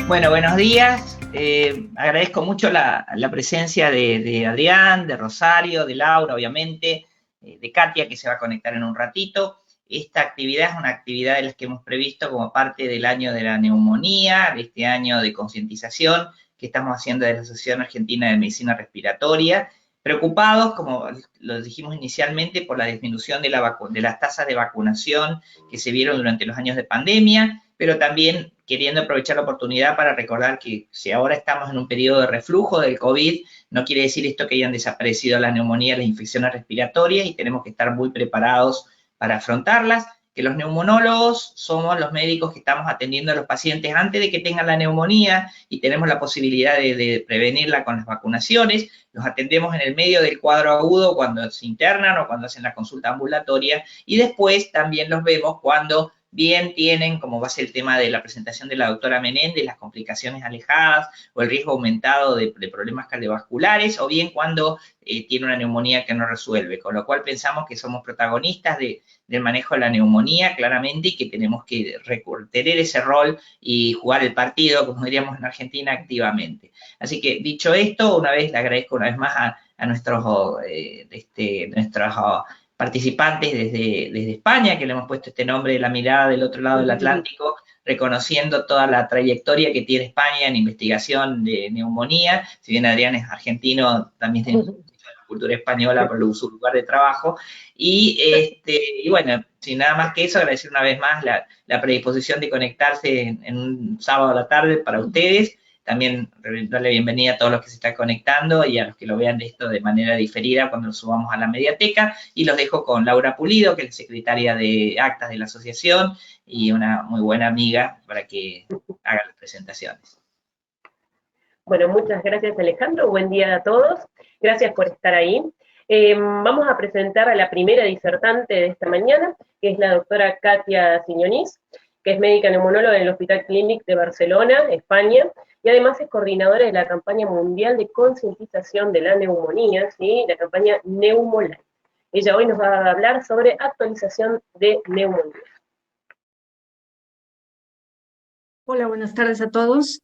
Bueno, buenos días. Agradezco mucho la presencia de Adrián, de Rosario, de Laura, obviamente, de Katia, que se va a conectar en un ratito. Esta actividad es una actividad de las que hemos previsto como parte del año de la neumonía, de este año de concientización que estamos haciendo de la Asociación Argentina de Medicina Respiratoria, preocupados, como lo dijimos inicialmente, por la disminución de las tasas de vacunación que se vieron durante los años de pandemia, pero también queriendo aprovechar la oportunidad para recordar que si ahora estamos en un periodo de reflujo del COVID, no quiere decir esto que hayan desaparecido las neumonías, las infecciones respiratorias, y tenemos que estar muy preparados para afrontarlas, que los neumonólogos somos los médicos que estamos atendiendo a los pacientes antes de que tengan la neumonía y tenemos la posibilidad de prevenirla con las vacunaciones. Los atendemos en el medio del cuadro agudo cuando se internan o cuando hacen la consulta ambulatoria, y después también los vemos cuando bien tienen, como va a ser el tema de la presentación de la doctora Menéndez, las complicaciones alejadas o el riesgo aumentado de problemas cardiovasculares, o bien cuando tiene una neumonía que no resuelve, con lo cual pensamos que somos protagonistas del manejo de la neumonía, claramente, y que tenemos que tener ese rol y jugar el partido, como diríamos en Argentina, activamente. Así que, dicho esto, una vez le agradezco una vez más a nuestros participantes desde España, que le hemos puesto este nombre de la mirada del otro lado del Atlántico, reconociendo toda la trayectoria que tiene España en investigación de neumonía. Si bien Adrián es argentino, también tiene cultura española por su lugar de trabajo. Y bueno, sin nada más que eso, agradecer una vez más la predisposición de conectarse en un sábado a la tarde para ustedes. También darle bienvenida a todos los que se están conectando y a los que lo vean de esto de manera diferida cuando lo subamos a la mediateca. Y los dejo con Laura Pulido, que es secretaria de actas de la asociación y una muy buena amiga para que haga las presentaciones. Bueno, muchas gracias, Alejandro. Buen día a todos. Gracias por estar ahí. Vamos a presentar a la primera disertante de esta mañana, que es la doctora Katia Siñonís, que es médica neumonóloga en el Hospital Clínic de Barcelona, España, y además es coordinadora de la campaña mundial de concientización de la neumonía, ¿sí? La campaña Neumolife. Ella hoy nos va a hablar sobre actualización de neumonía. Hola, buenas tardes a todos.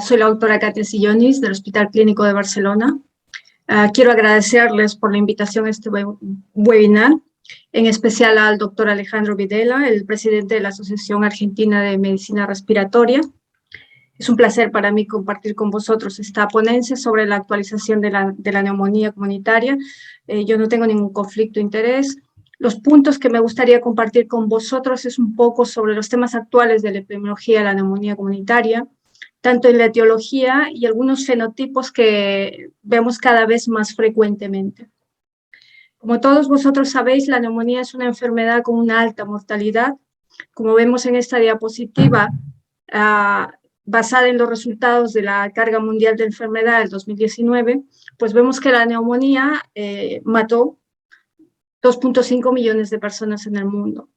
Soy la doctora Katia Siñonís del Hospital Clínico de Barcelona. Quiero agradecerles por la invitación a este webinar, en especial al doctor Alejandro Videla, el presidente de la Asociación Argentina de Medicina Respiratoria. Es un placer para mí compartir con vosotros esta ponencia sobre la actualización de la neumonía comunitaria. Yo no tengo ningún conflicto de interés. Los puntos que me gustaría compartir con vosotros es un poco sobre los temas actuales de la epidemiología de la neumonía comunitaria, tanto en la etiología y algunos fenotipos que vemos cada vez más frecuentemente. Como todos vosotros sabéis, la neumonía es una enfermedad con una alta mortalidad. Como vemos en esta diapositiva, basada en los resultados de la carga mundial de enfermedad del 2019, pues vemos que la neumonía mató 2.5 millones de personas en el mundo.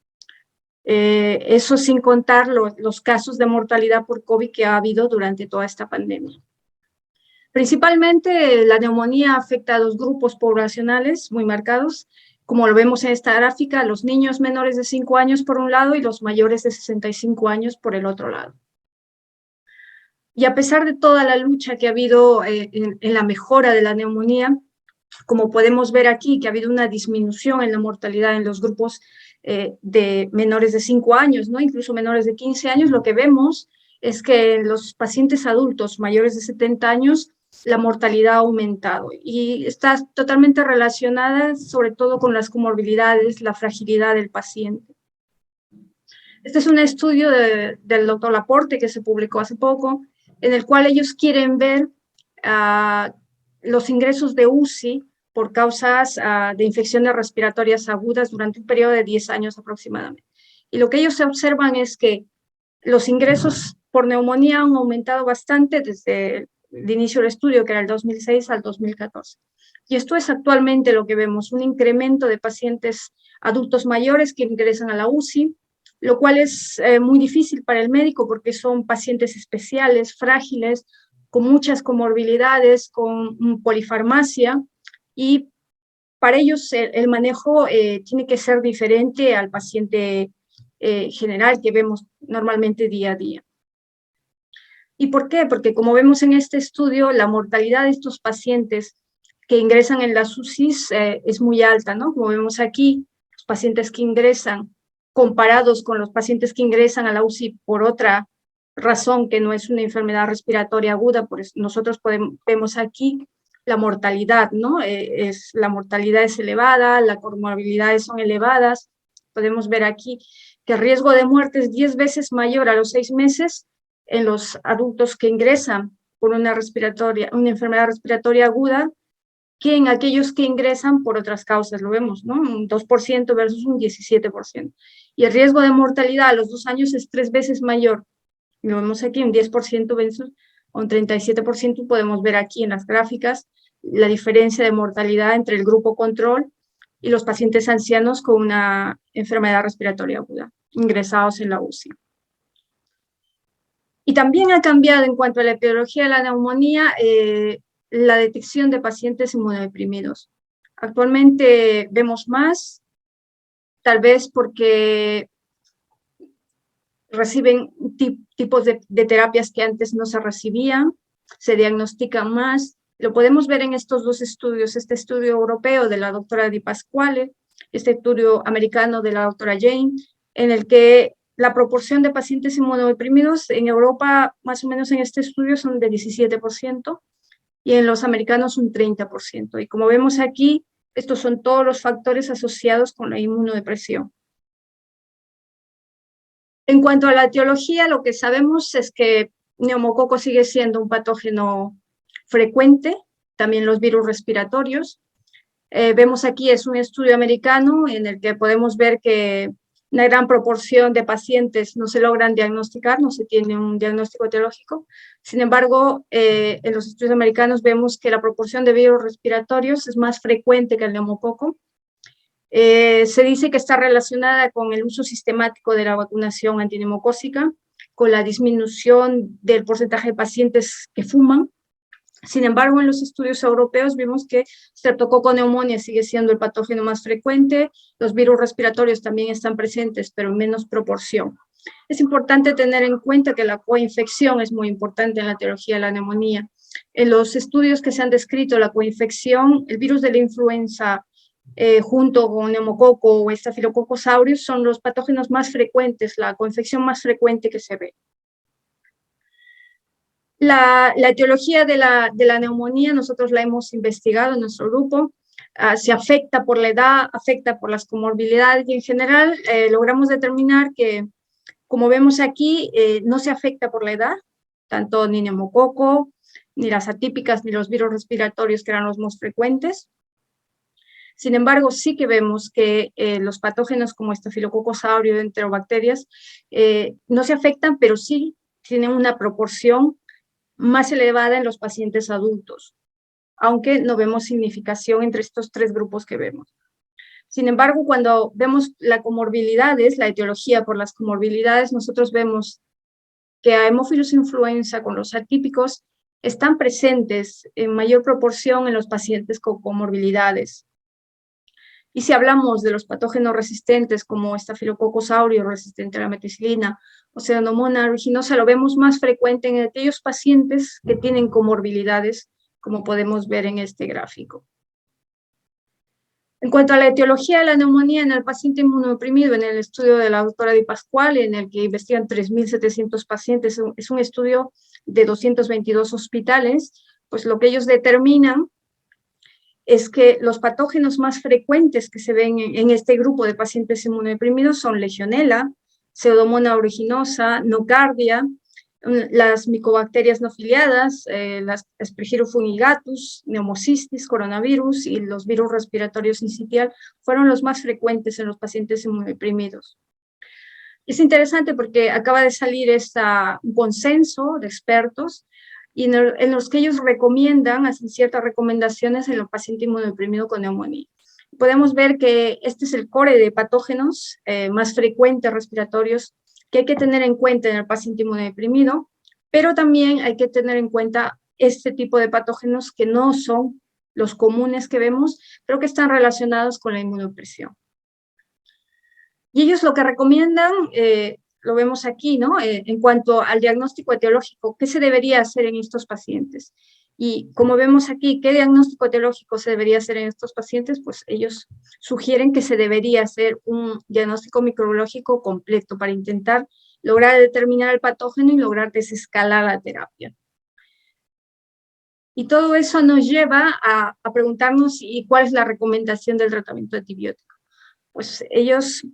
Eso sin contar los casos de mortalidad por COVID que ha habido durante toda esta pandemia. Principalmente la neumonía afecta a dos grupos poblacionales muy marcados, como lo vemos en esta gráfica, los niños menores de 5 años por un lado y los mayores de 65 años por el otro lado. Y a pesar de toda la lucha que ha habido en la mejora de la neumonía, como podemos ver aquí, que ha habido una disminución en la mortalidad en los grupos de menores de 5 años, ¿no? Incluso menores de 15 años, lo que vemos es que en los pacientes adultos mayores de 70 años la mortalidad ha aumentado y está totalmente relacionada sobre todo con las comorbilidades, la fragilidad del paciente. Este es un estudio del doctor Laporte que se publicó hace poco, en el cual ellos quieren ver los ingresos de UCI por causas de infecciones respiratorias agudas durante un periodo de 10 años aproximadamente. Y lo que ellos observan es que los ingresos por neumonía han aumentado bastante desde el inicio del estudio, que era el 2006 al 2014. Y esto es actualmente lo que vemos, un incremento de pacientes adultos mayores que ingresan a la UCI, lo cual es muy difícil para el médico porque son pacientes especiales, frágiles, con muchas comorbilidades, con polifarmacia, y para ellos el manejo tiene que ser diferente al paciente general que vemos normalmente día a día. ¿Y por qué? Porque como vemos en este estudio, la mortalidad de estos pacientes que ingresan en las UCIs es muy alta, ¿no? Como vemos aquí, los pacientes que ingresan, comparados con los pacientes que ingresan a la UCI por otra razón que no es una enfermedad respiratoria aguda, por eso nosotros vemos aquí la mortalidad, ¿no? La mortalidad es elevada, las comorbilidades son elevadas. Podemos ver aquí que el riesgo de muerte es 10 veces mayor a los 6 meses en los adultos que ingresan por una enfermedad respiratoria aguda que en aquellos que ingresan por otras causas, lo vemos, ¿no? Un 2% versus un 17%. Y el riesgo de mortalidad a los 2 años es 3 veces mayor. Lo vemos aquí, un 10% versus un 37%. Podemos ver aquí en las gráficas la diferencia de mortalidad entre el grupo control y los pacientes ancianos con una enfermedad respiratoria aguda, ingresados en la UCI. Y también ha cambiado en cuanto a la epidemiología de la neumonía, la detección de pacientes inmunodeprimidos. Actualmente vemos más, tal vez porque reciben tipos de terapias que antes no se recibían, se diagnostican más. Lo podemos ver en estos dos estudios, este estudio europeo de la doctora Di Pasquale, este estudio americano de la doctora Jane, en el que la proporción de pacientes inmunodeprimidos en Europa, más o menos en este estudio, son de 17%, y en los americanos un 30%. Y como vemos aquí, estos son todos los factores asociados con la inmunodepresión. En cuanto a la etiología, lo que sabemos es que neumococo sigue siendo un patógeno frecuente, también los virus respiratorios. Vemos aquí, es un estudio americano en el que podemos ver que una gran proporción de pacientes no se logran diagnosticar, no se tiene un diagnóstico etiológico. Sin embargo, en los estudios americanos vemos que la proporción de virus respiratorios es más frecuente que el neumococo. Se dice que está relacionada con el uso sistemático de la vacunación antineumocócica, con la disminución del porcentaje de pacientes que fuman. Sin embargo, en los estudios europeos vimos que Streptococcus pneumoniae sigue siendo el patógeno más frecuente, los virus respiratorios también están presentes, pero en menos proporción. Es importante tener en cuenta que la coinfección es muy importante en la etiología de la neumonía. En los estudios que se han descrito la coinfección, el virus de la influenza junto con neumococo o estafilococcus aureus son los patógenos más frecuentes, la coinfección más frecuente que se ve. La etiología de la neumonía nosotros la hemos investigado en nuestro grupo, se afecta por la edad, afecta por las comorbilidades y en general logramos determinar que, como vemos aquí, no se afecta por la edad, tanto ni neumococo, ni las atípicas, ni los virus respiratorios que eran los más frecuentes. Sin embargo, sí que vemos que los patógenos como estafilococcus aureus, enterobacterias, no se afectan, pero sí tienen una proporción más elevada en los pacientes adultos, aunque no vemos significación entre estos tres grupos que vemos. Sin embargo, cuando vemos las comorbilidades, la etiología por las comorbilidades, nosotros vemos que a Haemophilus influenza con los atípicos están presentes en mayor proporción en los pacientes con comorbilidades. Y si hablamos de los patógenos resistentes como Staphylococcus aureus resistente a la meticilina o Pseudomonas aeruginosa, lo vemos más frecuente en aquellos pacientes que tienen comorbilidades, como podemos ver en este gráfico. En cuanto a la etiología de la neumonía en el paciente inmunodeprimido, en el estudio de la doctora Di Pasquale, en el que investigan 3.700 pacientes, es un estudio de 222 hospitales, pues lo que ellos determinan es que los patógenos más frecuentes que se ven en este grupo de pacientes inmunodeprimidos son Legionella, Pseudomonas aeruginosa, Nocardia, las micobacterias no filiadas, las Aspergillus fumigatus, Pneumocystis, coronavirus y los virus respiratorios sincitial fueron los más frecuentes en los pacientes inmunodeprimidos. Es interesante porque acaba de salir un consenso de expertos y en los que ellos recomiendan, hacen ciertas recomendaciones en los pacientes inmunodeprimidos con neumonía. Podemos ver que este es el core de patógenos más frecuentes respiratorios que hay que tener en cuenta en el paciente inmunodeprimido, pero también hay que tener en cuenta este tipo de patógenos que no son los comunes que vemos, pero que están relacionados con la inmunodepresión. Y ellos lo que recomiendan, lo vemos aquí, ¿no? En cuanto al diagnóstico etiológico, ¿qué se debería hacer en estos pacientes? Y como vemos aquí, ¿qué diagnóstico etiológico se debería hacer en estos pacientes? Pues ellos sugieren que se debería hacer un diagnóstico microbiológico completo para intentar lograr determinar el patógeno y lograr desescalar la terapia. Y todo eso nos lleva a preguntarnos, ¿y cuál es la recomendación del tratamiento antibiótico? Pues ellos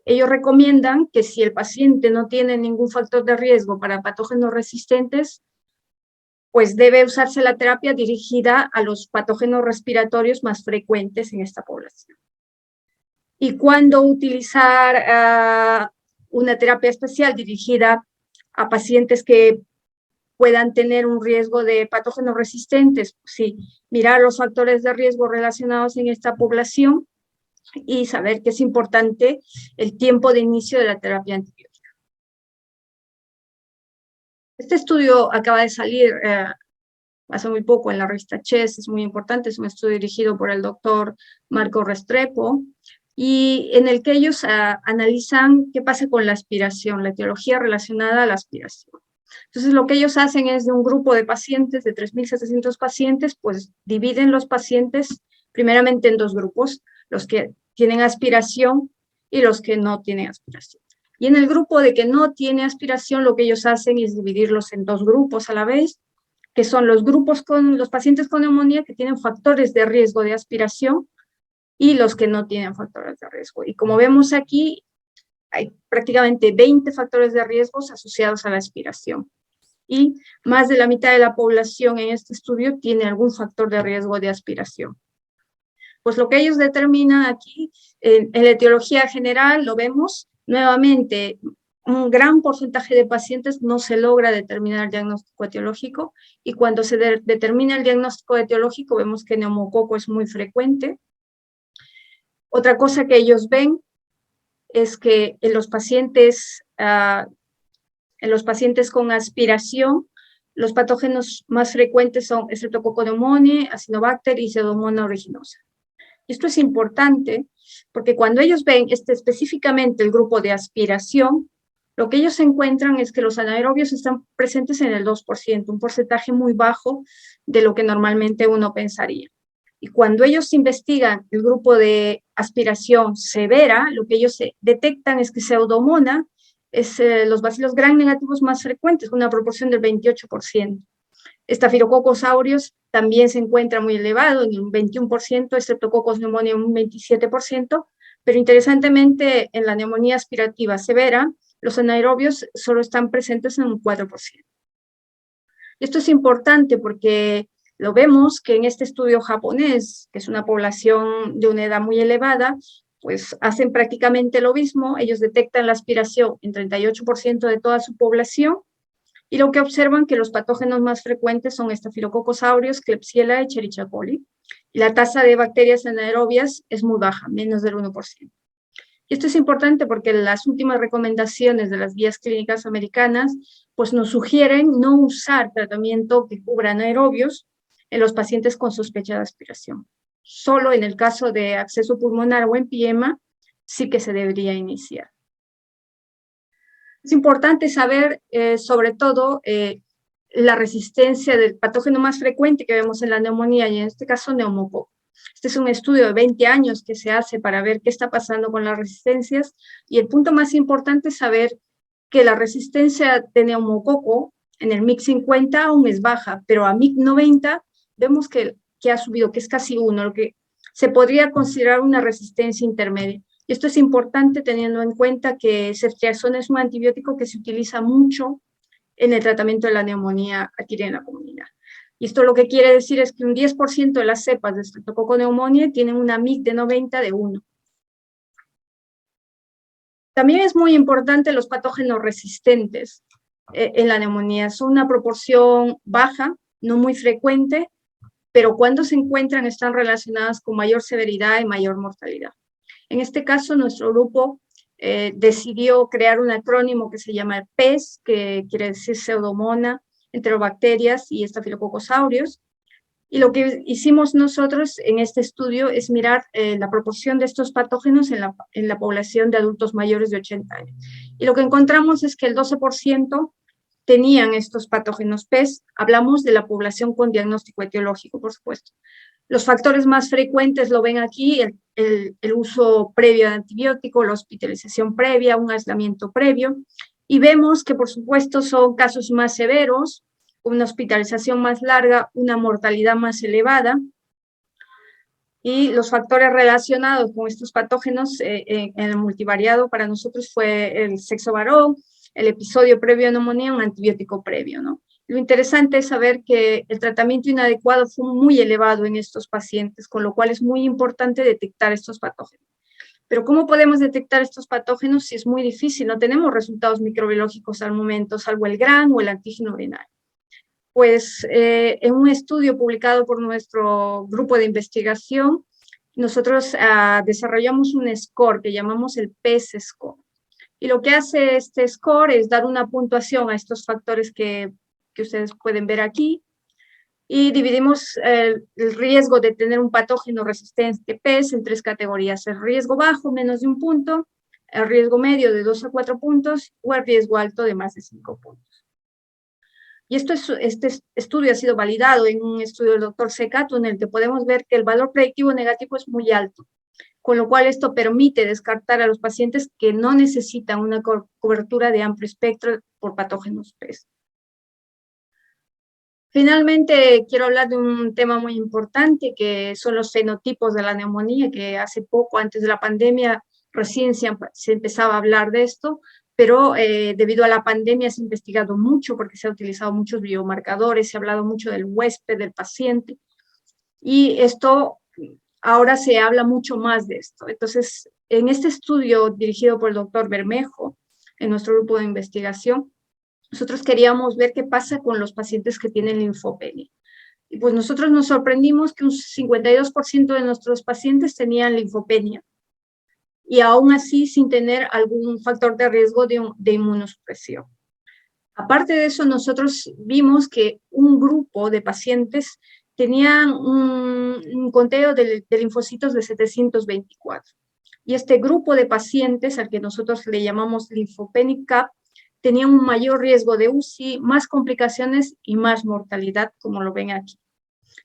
recomiendan que si el paciente no tiene ningún factor de riesgo para patógenos resistentes, pues debe usarse la terapia dirigida a los patógenos respiratorios más frecuentes en esta población. ¿Y cuándo utilizar una terapia especial dirigida a pacientes que puedan tener un riesgo de patógenos resistentes? Pues sí, mirar los factores de riesgo relacionados en esta población y saber que es importante el tiempo de inicio de la terapia antibiótica. Este estudio acaba de salir hace muy poco en la revista Chest, es muy importante, es un estudio dirigido por el doctor Marco Restrepo, y en el que ellos analizan qué pasa con la aspiración, la etiología relacionada a la aspiración. Entonces, lo que ellos hacen es de un grupo de pacientes, de 3.700 pacientes, pues dividen los pacientes primeramente en dos grupos, los que tienen aspiración y los que no tienen aspiración. Y en el grupo de que no tiene aspiración, lo que ellos hacen es dividirlos en dos grupos a la vez, que son los pacientes con neumonía que tienen factores de riesgo de aspiración y los que no tienen factores de riesgo. Y como vemos aquí, hay prácticamente 20 factores de riesgo asociados a la aspiración. Y más de la mitad de la población en este estudio tiene algún factor de riesgo de aspiración. Pues lo que ellos determinan aquí, en la etiología general, lo vemos nuevamente, un gran porcentaje de pacientes no se logra determinar el diagnóstico etiológico, y cuando se determina el diagnóstico etiológico vemos que neumococo es muy frecuente. Otra cosa que ellos ven es que en los pacientes con aspiración, los patógenos más frecuentes son Streptococcus pneumoniae, Acinetobacter y Pseudomonas aeruginosa. Esto es importante porque cuando ellos ven específicamente el grupo de aspiración, lo que ellos encuentran es que los anaerobios están presentes en el 2%, un porcentaje muy bajo de lo que normalmente uno pensaría. Y cuando ellos investigan el grupo de aspiración severa, lo que ellos detectan es que Pseudomonas es los bacilos gram negativos más frecuentes, con una proporción del 28%. Staphylococcus aureus también se encuentra muy elevado, en un 21%, Streptococcus pneumoniae un 27%, pero interesantemente en la neumonía aspirativa severa, los anaerobios solo están presentes en un 4%. Esto es importante porque lo vemos que en este estudio japonés, que es una población de una edad muy elevada, pues hacen prácticamente lo mismo, ellos detectan la aspiración en 38% de toda su población, y lo que observan que los patógenos más frecuentes son Staphylococcus aureus, Klebsiella y Escherichia coli, y la tasa de bacterias anaerobias es muy baja, menos del 1%. Y esto es importante porque las últimas recomendaciones de las guías clínicas americanas pues nos sugieren no usar tratamiento que cubra anaerobios en los pacientes con sospecha de aspiración. Solo en el caso de acceso pulmonar o empiema sí que se debería iniciar. Es importante saber, sobre todo, la resistencia del patógeno más frecuente que vemos en la neumonía, y en este caso neumococo. Este es un estudio de 20 años que se hace para ver qué está pasando con las resistencias, y el punto más importante es saber que la resistencia de neumococo en el MIC50 aún es baja, pero a MIC90 vemos que ha subido, que es casi 1, lo que se podría considerar una resistencia intermedia. Y esto es importante teniendo en cuenta que ceftriaxona es un antibiótico que se utiliza mucho en el tratamiento de la neumonía adquirida en la comunidad. Y esto lo que quiere decir es que un 10% de las cepas de Streptococcus pneumoniae tienen una MIC de 90 de 1. También es muy importante los patógenos resistentes en la neumonía. Son una proporción baja, no muy frecuente, pero cuando se encuentran están relacionadas con mayor severidad y mayor mortalidad. En este caso, nuestro grupo decidió crear un acrónimo que se llama PES, que quiere decir Pseudomonas, Enterobacterias y Staphylococcus aureus, Y lo que hicimos nosotros en este estudio es mirar la proporción de estos patógenos en la población de adultos mayores de 80 años. Y lo que encontramos es que el 12% tenían estos patógenos PES. Hablamos de la población con diagnóstico etiológico, por supuesto. Los factores más frecuentes lo ven aquí, el uso previo de antibiótico, la hospitalización previa, un aislamiento previo. Y vemos que, por supuesto, son casos más severos, una hospitalización más larga, una mortalidad más elevada. Y los factores relacionados con estos patógenos en el multivariado para nosotros fue el sexo varón, el episodio previo a neumonía, un antibiótico previo, ¿no? Lo interesante es saber que el tratamiento inadecuado fue muy elevado en estos pacientes, con lo cual es muy importante detectar estos patógenos. Pero ¿cómo podemos detectar estos patógenos si es muy difícil? No tenemos resultados microbiológicos al momento, salvo el GRAN o el antígeno urinario. Pues en un estudio publicado por nuestro grupo de investigación, nosotros desarrollamos un score que llamamos el PES score. Y lo que hace este score es dar una puntuación a estos factores que ustedes pueden ver aquí, y dividimos el riesgo de tener un patógeno resistente PES en 3 categorías: el riesgo bajo, menos de 1 punto, el riesgo medio de 2 a 4 puntos, o el riesgo alto de más de 5 puntos. Y este estudio ha sido validado en un estudio del doctor Secato, en el que podemos ver que el valor predictivo negativo es muy alto, con lo cual esto permite descartar a los pacientes que no necesitan una cobertura de amplio espectro por patógenos PES. Finalmente, quiero hablar de un tema muy importante, que son los fenotipos de la neumonía, que hace poco, antes de la pandemia, recién se empezaba a hablar de esto, pero debido a la pandemia se ha investigado mucho porque se han utilizado muchos biomarcadores, se ha hablado mucho del huésped, del paciente, y esto ahora se habla mucho más de esto. Entonces, en este estudio dirigido por el doctor Bermejo, en nuestro grupo de investigación, nosotros queríamos ver qué pasa con los pacientes que tienen linfopenia. Y pues nosotros nos sorprendimos que un 52% de nuestros pacientes tenían linfopenia, y aún así sin tener algún factor de riesgo de inmunosupresión. Aparte de eso, nosotros vimos que un grupo de pacientes tenían un conteo de linfocitos de 724. Y este grupo de pacientes, al que nosotros le llamamos linfopenic CAP, tenían un mayor riesgo de UCI, más complicaciones y más mortalidad, como lo ven aquí.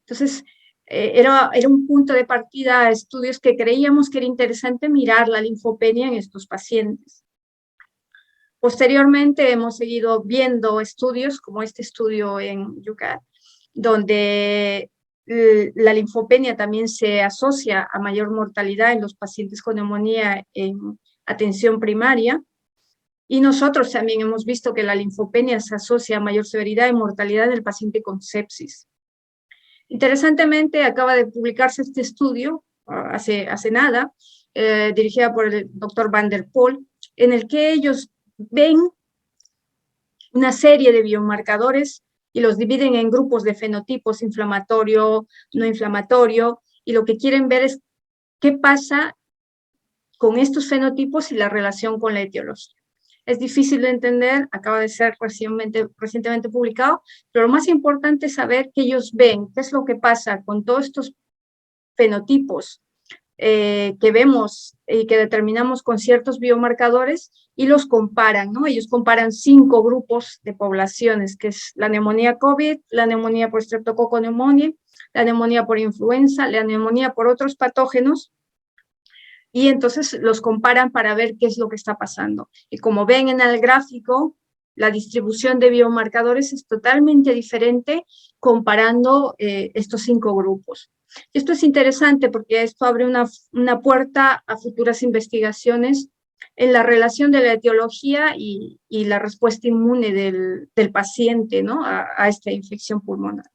Entonces, era un punto de partida a estudios que creíamos que era interesante mirar la linfopenia en estos pacientes. Posteriormente hemos seguido viendo estudios como este estudio en Yucatán, donde la linfopenia también se asocia a mayor mortalidad en los pacientes con neumonía en atención primaria. Y nosotros también hemos visto que la linfopenia se asocia a mayor severidad y mortalidad en el paciente con sepsis. Interesantemente, acaba de publicarse este estudio, hace nada, dirigida por el doctor Van der Poel, en el que ellos ven una serie de biomarcadores y los dividen en grupos de fenotipos: inflamatorio, no inflamatorio, y lo que quieren ver es qué pasa con estos fenotipos y la relación con la etiología. Es difícil de entender, acaba de ser recientemente publicado, pero lo más importante es saber qué ellos ven, qué es lo que pasa con todos estos fenotipos que vemos y que determinamos con ciertos biomarcadores, y los comparan, ¿no? Ellos comparan 5 grupos de poblaciones, que es la neumonía COVID, la neumonía por Streptococcus pneumoniae, la neumonía por influenza, la neumonía por otros patógenos, y entonces los comparan para ver qué es lo que está pasando. Y como ven en el gráfico, la distribución de biomarcadores es totalmente diferente comparando estos 5 grupos. Esto es interesante porque esto abre una puerta a futuras investigaciones en la relación de la etiología y la respuesta inmune del paciente, ¿no?, a esta infección pulmonar.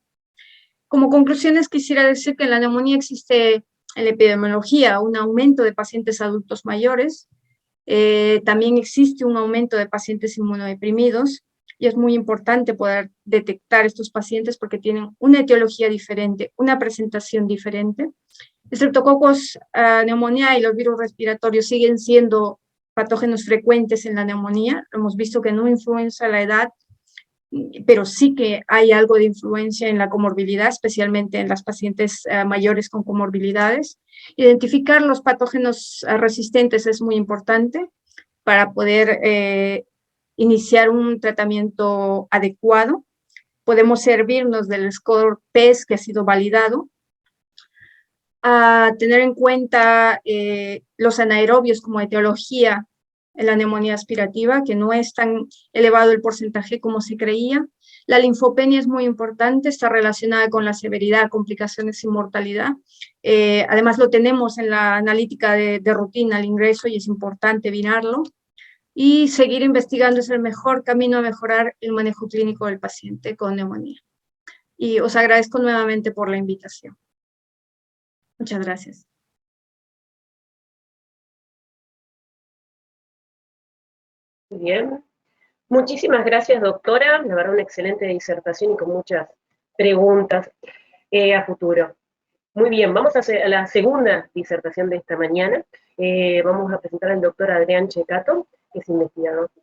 Como conclusiones, quisiera decir que en la neumonía existe en la epidemiología un aumento de pacientes adultos mayores, también existe un aumento de pacientes inmunodeprimidos, y es muy importante poder detectar estos pacientes porque tienen una etiología diferente, una presentación diferente. Streptococcus pneumoniae y los virus respiratorios siguen siendo patógenos frecuentes en la neumonía. Hemos visto que no influencia la edad pero sí que hay algo de influencia en la comorbilidad, especialmente en las pacientes mayores con comorbilidades. Identificar los patógenos resistentes es muy importante para poder iniciar un tratamiento adecuado. Podemos servirnos del score PES que ha sido validado, a tener en cuenta los anaerobios como etiología en la neumonía aspirativa, que no es tan elevado el porcentaje como se creía. La linfopenia es muy importante, está relacionada con la severidad, complicaciones y mortalidad. Además lo tenemos en la analítica de rutina al ingreso y es importante mirarlo. Y seguir investigando es el mejor camino a mejorar el manejo clínico del paciente con neumonía. Y os agradezco nuevamente por la invitación. Muchas gracias. Muy bien. Muchísimas gracias, doctora. La verdad, una excelente disertación y con muchas preguntas a futuro. Muy bien, vamos a hacer la segunda disertación de esta mañana. Vamos a presentar al doctor Adrián Checato, que es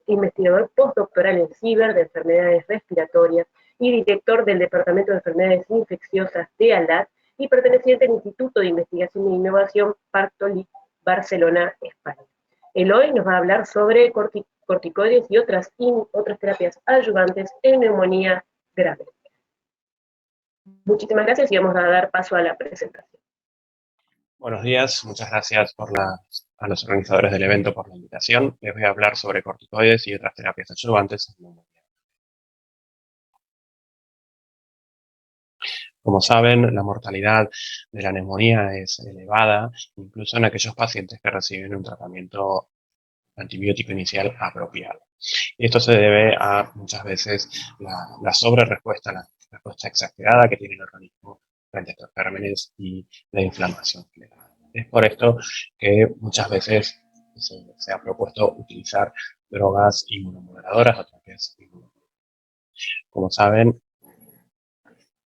investigador postdoctoral en ciber de enfermedades respiratorias y director del Departamento de Enfermedades Infecciosas de ALAD y perteneciente al Instituto de Investigación e Innovación Partoli Barcelona, España. Él hoy nos va a hablar sobre corticoides y otras terapias ayudantes en neumonía grave. Muchísimas gracias y vamos a dar paso a la presentación. Buenos días, muchas gracias a los organizadores del evento por la invitación. Les voy a hablar sobre corticoides y otras terapias ayudantes en neumonía. Como saben, la mortalidad de la neumonía es elevada, incluso en aquellos pacientes que reciben un tratamiento antibiótico inicial apropiado. Y esto se debe a muchas veces la sobrerespuesta, la respuesta exagerada que tiene el organismo frente a estos gérmenes y la inflamación general. Es por esto que muchas veces se ha propuesto utilizar drogas inmunomoderadoras o terapias inmunomoderadoras. Como saben,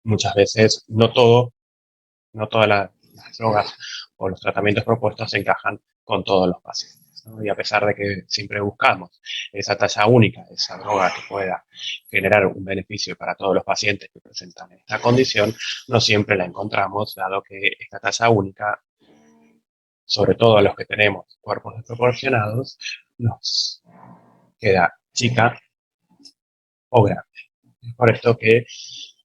muchas veces no todas las drogas o los tratamientos propuestos se encajan con todos los pacientes, ¿no? Y a pesar de que siempre buscamos esa talla única, esa droga que pueda generar un beneficio para todos los pacientes que presentan esta condición, no siempre la encontramos, dado que esta talla única, sobre todo a los que tenemos cuerpos desproporcionados, nos queda chica o grande. Es por esto que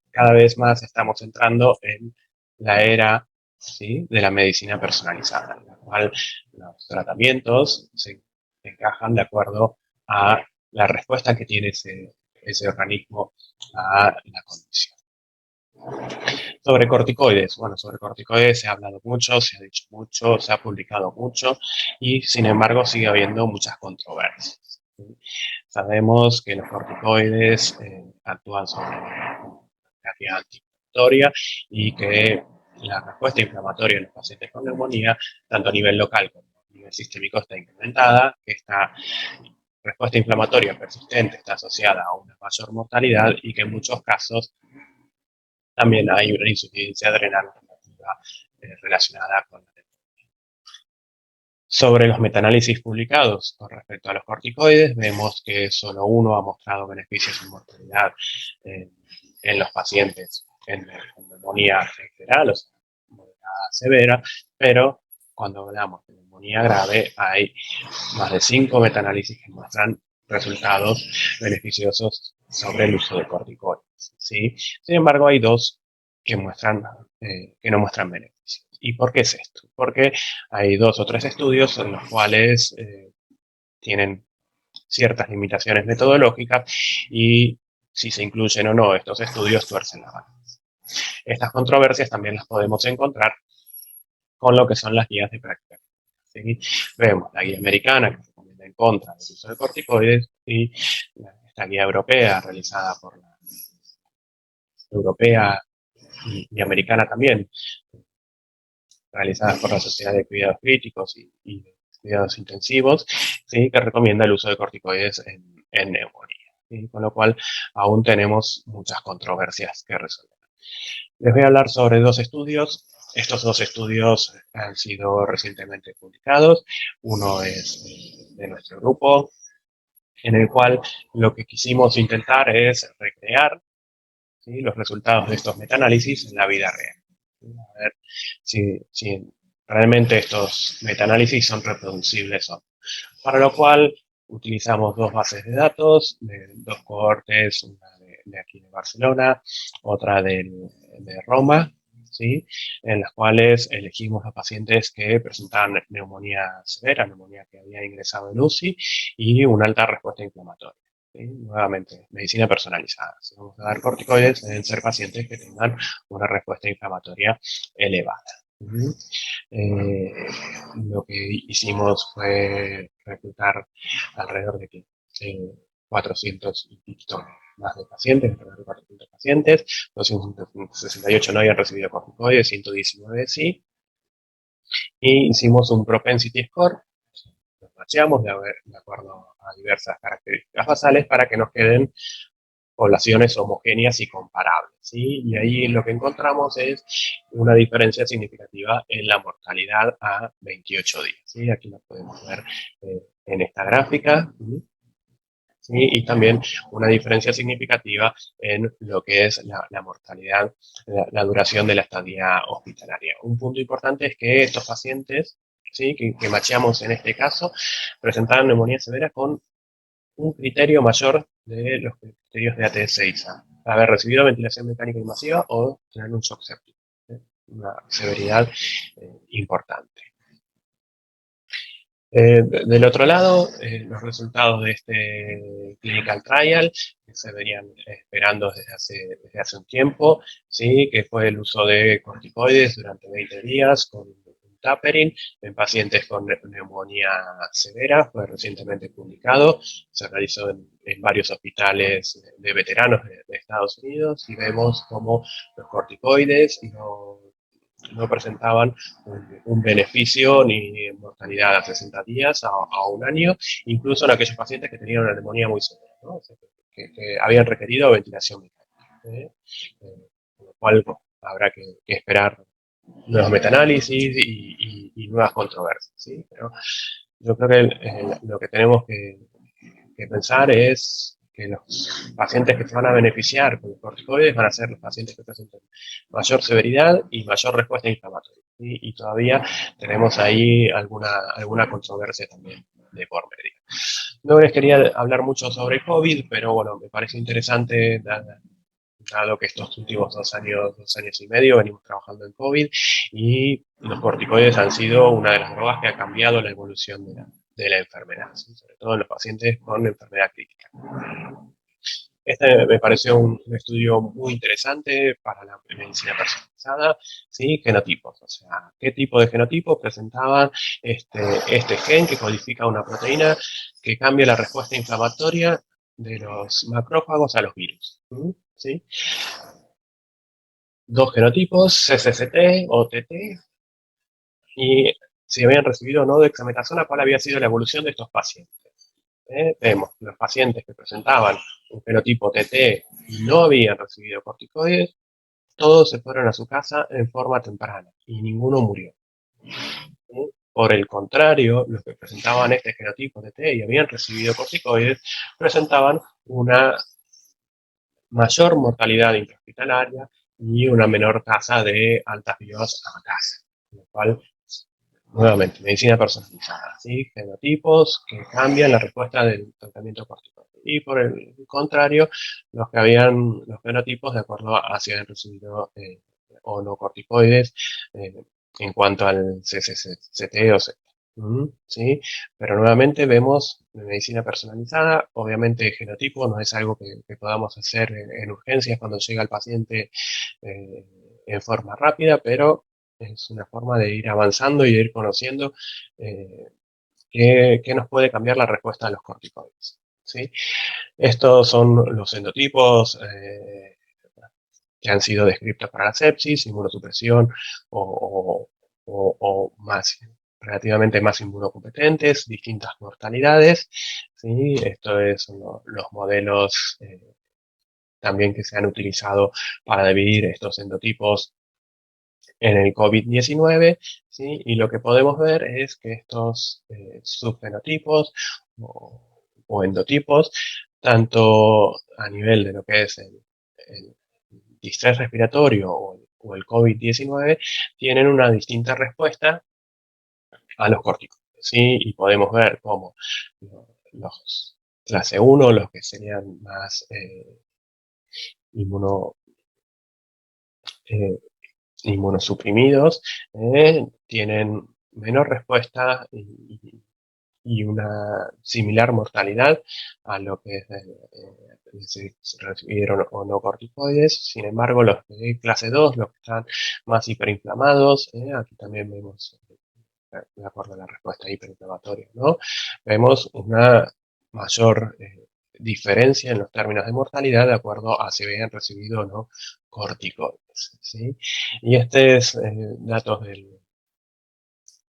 cada vez más estamos entrando en la era, ¿sí?, de la medicina personalizada, en la cual los tratamientos se encajan de acuerdo a la respuesta que tiene ese organismo a la condición. Sobre corticoides. Bueno, sobre corticoides se ha hablado mucho, se ha dicho mucho, se ha publicado mucho y, sin embargo, sigue habiendo muchas controversias. Sabemos que los corticoides actúan sobre la terapia antiinflamatoria y que la respuesta inflamatoria en los pacientes con neumonía, tanto a nivel local como a nivel sistémico, está incrementada, que esta respuesta inflamatoria persistente está asociada a una mayor mortalidad y que en muchos casos también hay una insuficiencia adrenal relacionada con la neumonía. Sobre los metaanálisis publicados con respecto a los corticoides, vemos que solo uno ha mostrado beneficios en mortalidad en los pacientes en neumonía general, o sea, moderada severa, pero cuando hablamos de neumonía grave hay más de 5 metaanálisis que muestran resultados beneficiosos sobre el uso de corticoides, ¿sí? Sin embargo, hay 2 que no muestran beneficios. ¿Y por qué es esto? Porque hay 2 o 3 estudios en los cuales tienen ciertas limitaciones metodológicas y si se incluyen o no estos estudios tuercen la balanza. Estas controversias también las podemos encontrar con lo que son las guías de práctica. ¿Sí? Vemos la guía americana que recomienda en contra del uso de corticoides y esta guía europea realizada por la europea y americana también, realizadas por la Sociedad de Cuidados Críticos y de Cuidados Intensivos, ¿sí?, que recomienda el uso de corticoides en neumonía. ¿Sí? Con lo cual aún tenemos muchas controversias que resolver. Les voy a hablar sobre 2 estudios. Estos 2 estudios han sido recientemente publicados. Uno es de nuestro grupo, en el cual lo que quisimos intentar es recrear, ¿sí?, los resultados de estos metaanálisis en la vida real. A ver si realmente estos metaanálisis son reproducibles o no. Para lo cual utilizamos dos bases de datos, de dos cohortes, una de aquí de Barcelona, otra de Roma, ¿sí?, en las cuales elegimos a pacientes que presentaban neumonía severa, neumonía que había ingresado en UCI y una alta respuesta inflamatoria. ¿Sí? Nuevamente, medicina personalizada. Si vamos a dar corticoides, deben ser pacientes que tengan una respuesta inflamatoria elevada. Lo que hicimos fue reclutar alrededor de 400 y pico más de pacientes, alrededor de 400 pacientes, 268 no habían recibido corticoides, 119 sí, y hicimos un propensity score, los macheamos de acuerdo a diversas características basales para que nos queden poblaciones homogéneas y comparables, ¿sí? Y ahí lo que encontramos es una diferencia significativa en la mortalidad a 28 días, ¿sí? Aquí lo podemos ver en esta gráfica, ¿sí? Y también una diferencia significativa en lo que es la mortalidad, la duración de la estadía hospitalaria. Un punto importante es que estos pacientes, ¿sí?, que macheamos en este caso, presentaban neumonía severa con un criterio mayor de los criterios de AT6A, haber recibido ventilación mecánica invasiva o tener un shock séptico, una severidad importante. Del otro lado, los resultados de este clinical trial que se venían esperando desde hace un tiempo, ¿sí?, que fue el uso de corticoides durante 20 días con tapering en pacientes con neumonía severa, fue recientemente publicado, se realizó en varios hospitales de veteranos de Estados Unidos y vemos cómo los corticoides no presentaban un beneficio ni mortalidad a 60 días a un año, incluso en aquellos pacientes que tenían una neumonía muy severa, ¿no? O sea, que habían requerido ventilación mecánica. Con lo cual habrá que esperar nuevos metaanálisis y nuevas controversias, ¿sí? Pero yo creo que lo que tenemos que pensar es que los pacientes que se van a beneficiar con los corticoides van a ser los pacientes que presenten mayor severidad y mayor respuesta inflamatoria, ¿sí? Y todavía tenemos ahí alguna controversia también de por medio. No les quería hablar mucho sobre COVID, pero bueno, me parece interesante, dado que estos últimos 2 años y medio venimos trabajando en COVID y los corticoides han sido una de las drogas que ha cambiado la evolución de la enfermedad, ¿sí?, sobre todo en los pacientes con enfermedad crítica. Este me pareció un estudio muy interesante para la medicina personalizada, ¿sí?, genotipos, o sea, qué tipo de genotipos presentaban este gen que codifica una proteína que cambia la respuesta inflamatoria de los macrófagos a los virus, ¿sí? Dos genotipos, CCCT o TT, y si habían recibido o no dexametasona, cuál había sido la evolución de estos pacientes. Vemos los pacientes que presentaban un fenotipo TT y no habían recibido corticoides, todos se fueron a su casa en forma temprana y ninguno murió. Por el contrario, los que presentaban este genotipo TT y habían recibido corticoides presentaban una mayor mortalidad intrahospitalaria y una menor tasa de altas vivas a casa, con lo cual, nuevamente, medicina personalizada, ¿sí?, genotipos que cambian la respuesta del tratamiento corticoide. Y por el contrario, los genotipos de acuerdo a si han recibido o no corticoides en cuanto al CCCT o CT. ¿Sí? Pero nuevamente vemos medicina personalizada, obviamente el genotipo no es algo que podamos hacer en urgencias cuando llega el paciente en forma rápida, pero es una forma de ir avanzando y de ir conociendo qué nos puede cambiar la respuesta a los corticoides, ¿sí? Estos son los endotipos que han sido descritos para la sepsis, inmunosupresión o relativamente más inmunocompetentes, distintas mortalidades, ¿sí? Esto son los modelos también que se han utilizado para dividir estos endotipos en el COVID-19, ¿sí? Y lo que podemos ver es que estos subfenotipos o o endotipos, tanto a nivel de lo que es el distrés respiratorio o el COVID-19, tienen una distinta respuesta a los corticoides, ¿sí? Y podemos ver cómo los clase 1, los que serían más inmuno, eh, inmunosuprimidos, tienen menor respuesta y una similar mortalidad a lo que es si recibieron o no corticoides. Sin embargo, los de clase 2, los que están más hiperinflamados, aquí también vemos, de acuerdo a la respuesta hiperinflamatoria, ¿no? Vemos una mayor diferencia en los términos de mortalidad de acuerdo a si habían recibido o no corticoides, ¿sí? Y este es datos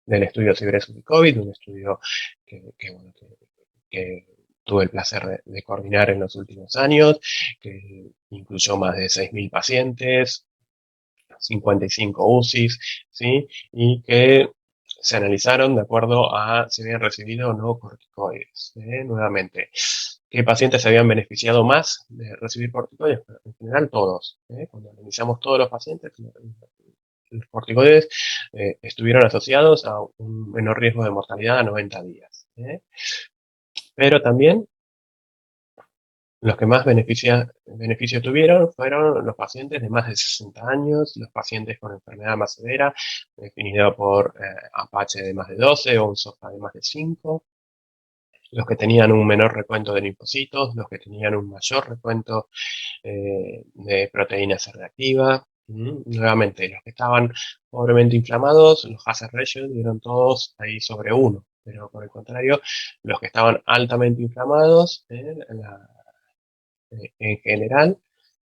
del estudio Cibresus y COVID, un estudio bueno, que tuve el placer de coordinar en los últimos años, que incluyó más de 6.000 pacientes, 55 UCIs, ¿sí? Y que se analizaron de acuerdo a si habían recibido o no corticoides. Nuevamente, ¿qué pacientes se habían beneficiado más de recibir corticoides? En general, todos. Cuando analizamos todos los pacientes, los corticoides estuvieron asociados a un menor riesgo de mortalidad a 90 días. Pero también los que más beneficio tuvieron fueron los pacientes de más de 60 años, los pacientes con enfermedad más severa, definido por Apache de más de 12 o un SOFA de más de 5, los que tenían un menor recuento de linfocitos, los que tenían un mayor recuento de proteína C reactiva. Nuevamente, los que estaban pobremente inflamados, los hazard ratios dieron todos ahí sobre 1, pero por el contrario, los que estaban altamente inflamados, en general,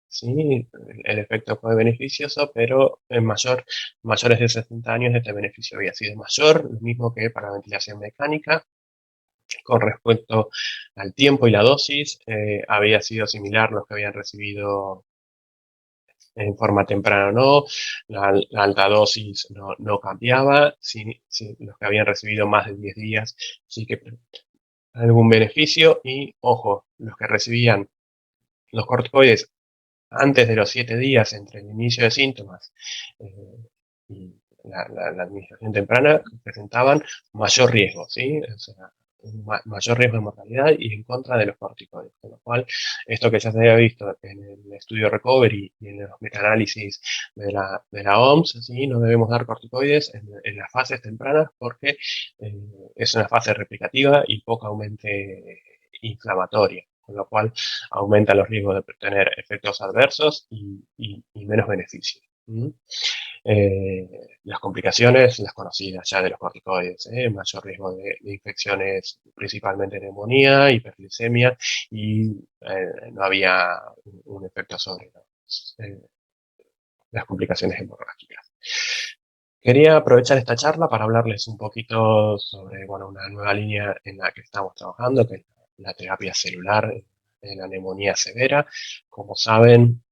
sí, el efecto fue beneficioso, pero en mayores de 60 años este beneficio había sido mayor, lo mismo que para la ventilación mecánica. Con respecto al tiempo y la dosis, había sido similar los que habían recibido en forma temprana o no, la alta dosis no cambiaba, los que habían recibido más de 10 días sí que algún beneficio, y ojo, los que recibían los corticoides antes de los 7 días entre el inicio de síntomas y la administración temprana presentaban mayor riesgo, ¿sí? O sea, mayor riesgo de mortalidad y en contra de los corticoides. Con lo cual, esto que ya se había visto en el estudio Recovery y en los metaanálisis de la OMS, ¿sí? No debemos dar corticoides en las fases tempranas porque es una fase replicativa y pocamente inflamatoria, con lo cual aumenta los riesgos de tener efectos adversos y menos beneficios. Las complicaciones, las conocidas ya de los corticoides, mayor riesgo de infecciones, principalmente neumonía, hiperglicemia, y no había un efecto sobre las complicaciones hemorrágicas. Quería aprovechar esta charla para hablarles un poquito sobre una nueva línea en la que estamos trabajando, que es la terapia celular en la neumonía severa. Como saben,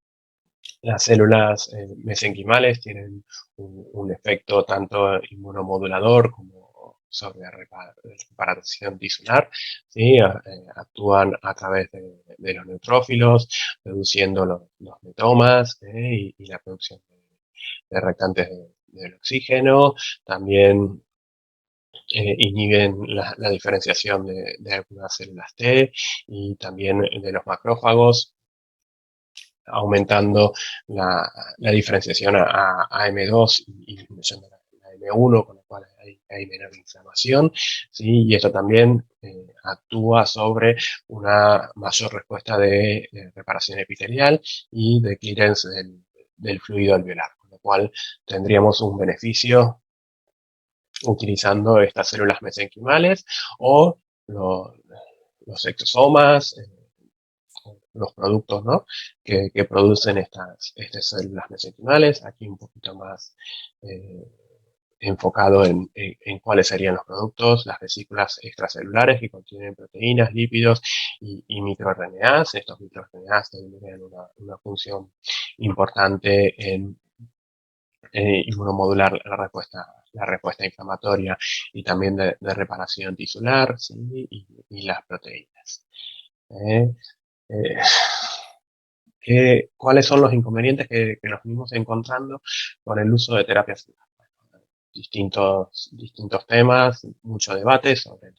las células mesenquimales tienen un efecto tanto inmunomodulador como sobre reparación tisular, ¿sí? Actúan a través de los neutrófilos, reduciendo los metomas y la producción de reactantes del oxígeno. También inhiben la diferenciación de algunas células T y también de los macrófagos, aumentando la diferenciación a M2 y disminuyendo la M1, con lo cual hay menor inflamación, ¿sí? Y esto también actúa sobre una mayor respuesta de reparación epitelial y de clearance del fluido alveolar, con lo cual tendríamos un beneficio utilizando estas células mesenquimales o los exosomas, los productos, ¿no? que producen estas células mesenquimales. Aquí un poquito más enfocado en cuáles serían los productos, las vesículas extracelulares que contienen proteínas, lípidos y microRNAs. Estos microRNAs tendrían una función importante en inmunomodular la respuesta inflamatoria y también de reparación tisular, ¿sí? y las proteínas. ¿Cuáles son los inconvenientes que nos venimos encontrando con el uso de terapias celular? Distintos temas, mucho debate sobre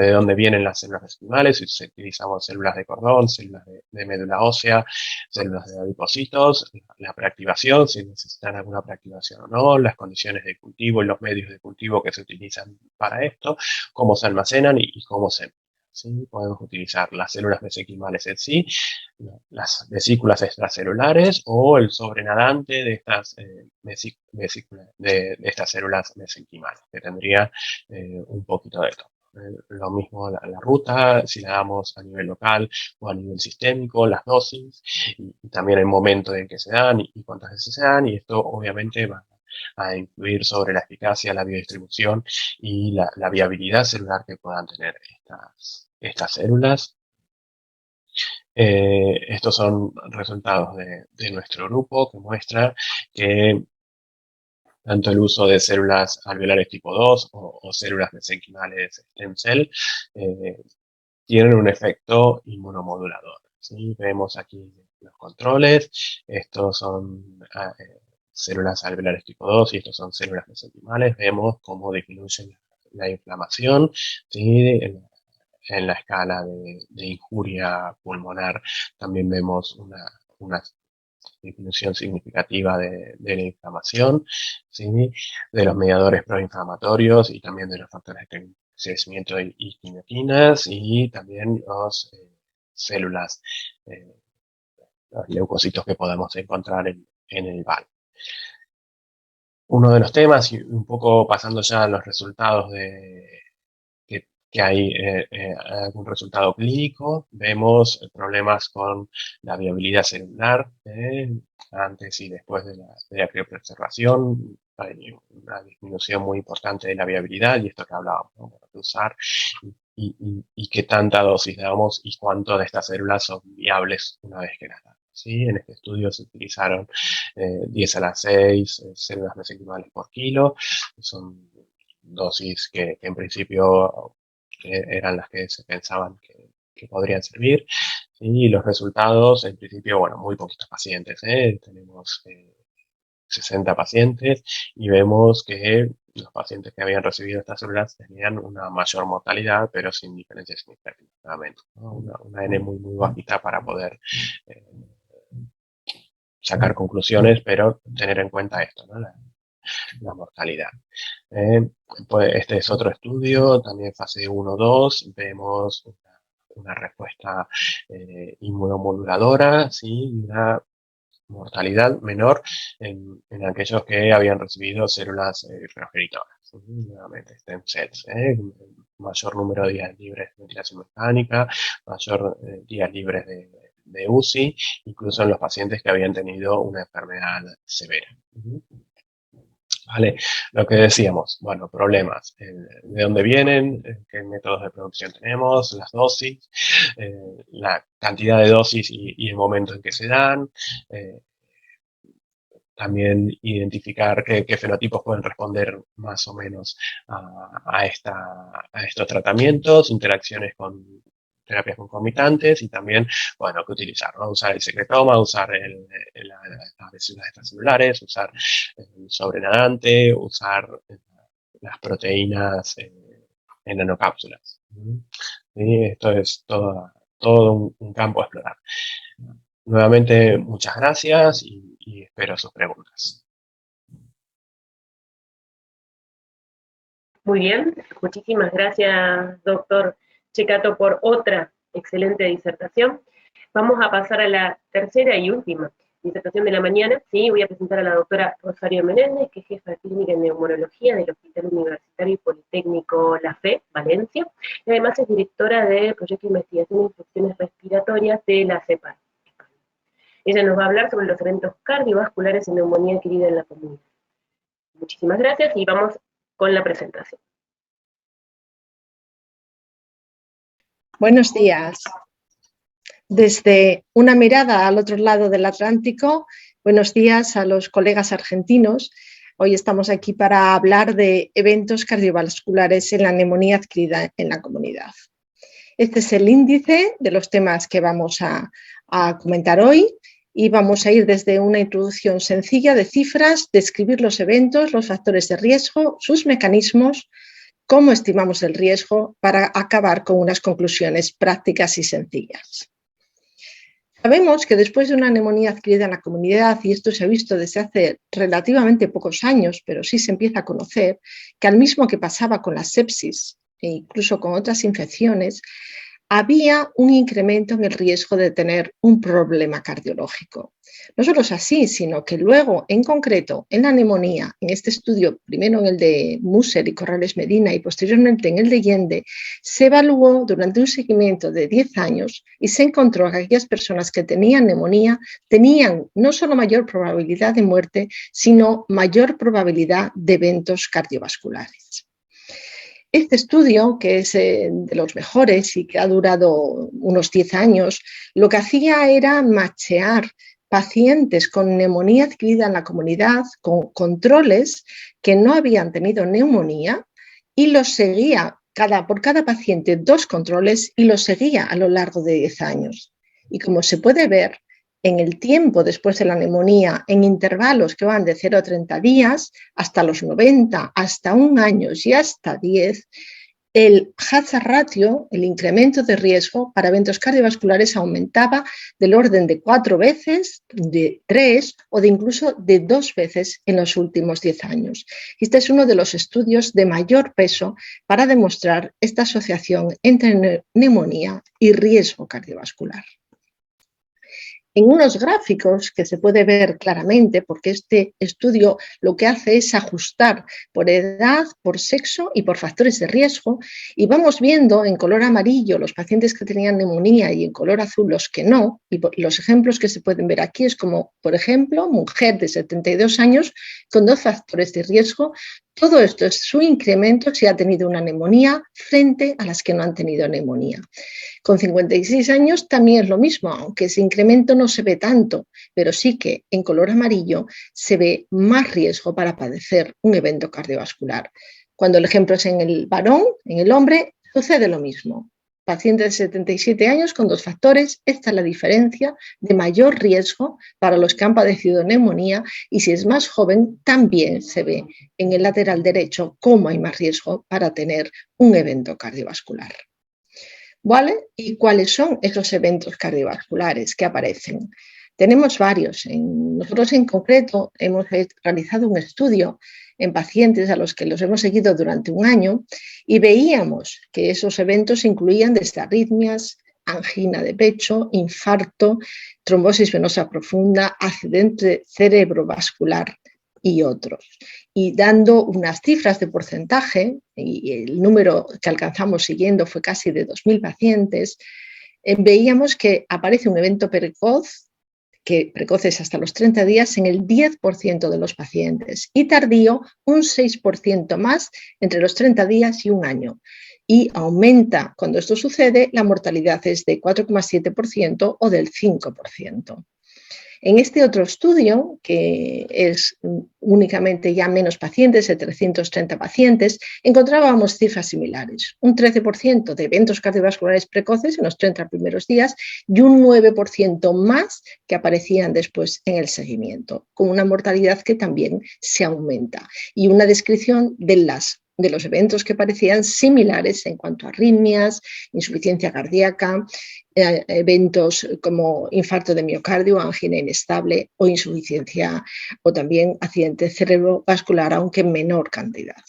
de dónde vienen las células mesenquimales, si utilizamos células de cordón, células de médula ósea, células de adipocitos, la preactivación, si necesitan alguna preactivación o no, las condiciones de cultivo y los medios de cultivo que se utilizan para esto, cómo se almacenan y cómo se envían. ¿Sí? Podemos utilizar las células mesenquimales en sí, las vesículas extracelulares o el sobrenadante de estas de estas células mesenquimales, que tendría un poquito de todo. Lo mismo la ruta, si la damos a nivel local o a nivel sistémico, las dosis y también el momento en que se dan y cuántas veces se dan, y esto obviamente va a influir sobre la eficacia, la biodistribución y la viabilidad celular que puedan tener estas células. Estos son resultados de nuestro grupo que muestra que tanto el uso de células alveolares tipo 2 o células mesenquimales stem cell tienen un efecto inmunomodulador. ¿Sí? Vemos aquí los controles, estos son células alveolares tipo 2 y estos son células mesenquimales. Vemos cómo disminuyen la inflamación, ¿sí? En la escala de injuria pulmonar también vemos una disminución significativa de la inflamación, ¿sí? De los mediadores proinflamatorios y también de los factores de crecimiento y quimioquinas y también las células, los leucocitos que podemos encontrar en el BAL. Uno de los temas, y un poco pasando ya a los resultados que hay algún resultado clínico, vemos problemas con la viabilidad celular antes y después de la criopreservación. Hay una disminución muy importante de la viabilidad y esto que hablábamos, ¿no? De usar y qué tanta dosis damos y cuánto de estas células son viables una vez que las damos. ¿Sí? En este estudio se utilizaron 10 a la 6 células mesenquimales por kilo. Son dosis que en principio eran las que se pensaban que podrían servir. Y los resultados, en principio, bueno, muy poquitos pacientes. Tenemos 60 pacientes y vemos que los pacientes que habían recibido estas células tenían una mayor mortalidad, pero sin diferencias significativas, ¿no? Una N muy bajita para poder sacar conclusiones, pero tener en cuenta esto, ¿no? La mortalidad. Pues este es otro estudio, también fase 1-2, vemos una respuesta inmunomoduladora, ¿sí? Una mortalidad menor en aquellos que habían recibido células progenitoras, nuevamente stem cells, mayor número de días libres de ventilación mecánica, mayor días libres de UCI, incluso en los pacientes que habían tenido una enfermedad severa. Vale, lo que decíamos, bueno, problemas, de dónde vienen, qué métodos de producción tenemos, las dosis, la cantidad de dosis y el momento en que se dan, también identificar qué fenotipos pueden responder más o menos a estos tratamientos, interacciones con terapias concomitantes y también, bueno, qué utilizar, ¿no? Usar el secretoma, usar las vesículas extracelulares, usar el sobrenadante, usar las proteínas en nanocápsulas. ¿Sí? Esto es todo un campo a explorar. Nuevamente, muchas gracias y espero sus preguntas. Muy bien, muchísimas gracias, doctor Ceccato, por otra excelente disertación. Vamos a pasar a la tercera y última disertación de la mañana. Sí, voy a presentar a la doctora Rosario Menéndez, que es jefa clínica en neumonología del Hospital Universitario y Politécnico La Fe, Valencia, y además es directora del Proyecto de Investigación de Infecciones Respiratorias de la CEPAL. Ella nos va a hablar sobre los eventos cardiovasculares en neumonía adquirida en la comunidad. Muchísimas gracias y vamos con la presentación. Buenos días. Desde una mirada al otro lado del Atlántico, buenos días a los colegas argentinos. Hoy estamos aquí para hablar de eventos cardiovasculares en la neumonía adquirida en la comunidad. Este es el índice de los temas que vamos a comentar hoy y vamos a ir desde una introducción sencilla de cifras, describir los eventos, los factores de riesgo, sus mecanismos, cómo estimamos el riesgo para acabar con unas conclusiones prácticas y sencillas. Sabemos que después de una neumonía adquirida en la comunidad, y esto se ha visto desde hace relativamente pocos años, pero sí se empieza a conocer, que al mismo que pasaba con la sepsis e incluso con otras infecciones, había un incremento en el riesgo de tener un problema cardiológico. No solo es así, sino que luego, en concreto, en la neumonía, en este estudio, primero en el de Musser y Corrales Medina y posteriormente en el de Yende, se evaluó durante un seguimiento de 10 años y se encontró que aquellas personas que tenían neumonía tenían no solo mayor probabilidad de muerte, sino mayor probabilidad de eventos cardiovasculares. Este estudio, que es de los mejores y que ha durado unos 10 años, lo que hacía era machear pacientes con neumonía adquirida en la comunidad con controles que no habían tenido neumonía y los seguía por cada paciente 2 controles y los seguía a lo largo de 10 años. Y como se puede ver, en el tiempo después de la neumonía, en intervalos que van de 0 a 30 días, hasta los 90, hasta 1 año y hasta 10, el hazard ratio, el incremento de riesgo para eventos cardiovasculares aumentaba del orden de 4 veces, de 3 o de incluso de 2 veces en los últimos 10 años. Este es uno de los estudios de mayor peso para demostrar esta asociación entre neumonía y riesgo cardiovascular. En unos gráficos que se puede ver claramente, porque este estudio lo que hace es ajustar por edad, por sexo y por factores de riesgo, y vamos viendo en color amarillo los pacientes que tenían neumonía y en color azul los que no, y los ejemplos que se pueden ver aquí es como, por ejemplo, mujer de 72 años con 2 factores de riesgo. Todo esto es su incremento si ha tenido una neumonía frente a las que no han tenido neumonía. Con 56 años también es lo mismo, aunque ese incremento no se ve tanto, pero sí que en color amarillo se ve más riesgo para padecer un evento cardiovascular. Cuando el ejemplo es en el varón, en el hombre, sucede lo mismo. Paciente de 77 años con 2 factores, esta es la diferencia de mayor riesgo para los que han padecido neumonía y si es más joven también se ve en el lateral derecho cómo hay más riesgo para tener un evento cardiovascular. ¿Vale? ¿Y cuáles son esos eventos cardiovasculares que aparecen? Tenemos varios. Nosotros en concreto hemos realizado un estudio en pacientes a los que los hemos seguido durante 1 año y veíamos que esos eventos incluían desde arritmias, angina de pecho, infarto, trombosis venosa profunda, accidente cerebrovascular y otros. Y dando unas cifras de porcentaje, y el número que alcanzamos siguiendo fue casi de 2.000 pacientes, veíamos que aparece un evento precoz, que precoces hasta los 30 días en el 10% de los pacientes y tardío un 6% más entre los 30 días y 1 año. Y aumenta, cuando esto sucede, la mortalidad es de 4,7% o del 5%. En este otro estudio, que es únicamente ya menos pacientes, de 330 pacientes, encontrábamos cifras similares. Un 13% de eventos cardiovasculares precoces en los 30 primeros días y un 9% más que aparecían después en el seguimiento, con una mortalidad que también se aumenta. Y una descripción de los eventos que parecían similares en cuanto a arritmias, insuficiencia cardíaca, eventos como infarto de miocardio, angina inestable o insuficiencia o también accidente cerebrovascular, aunque en menor cantidad.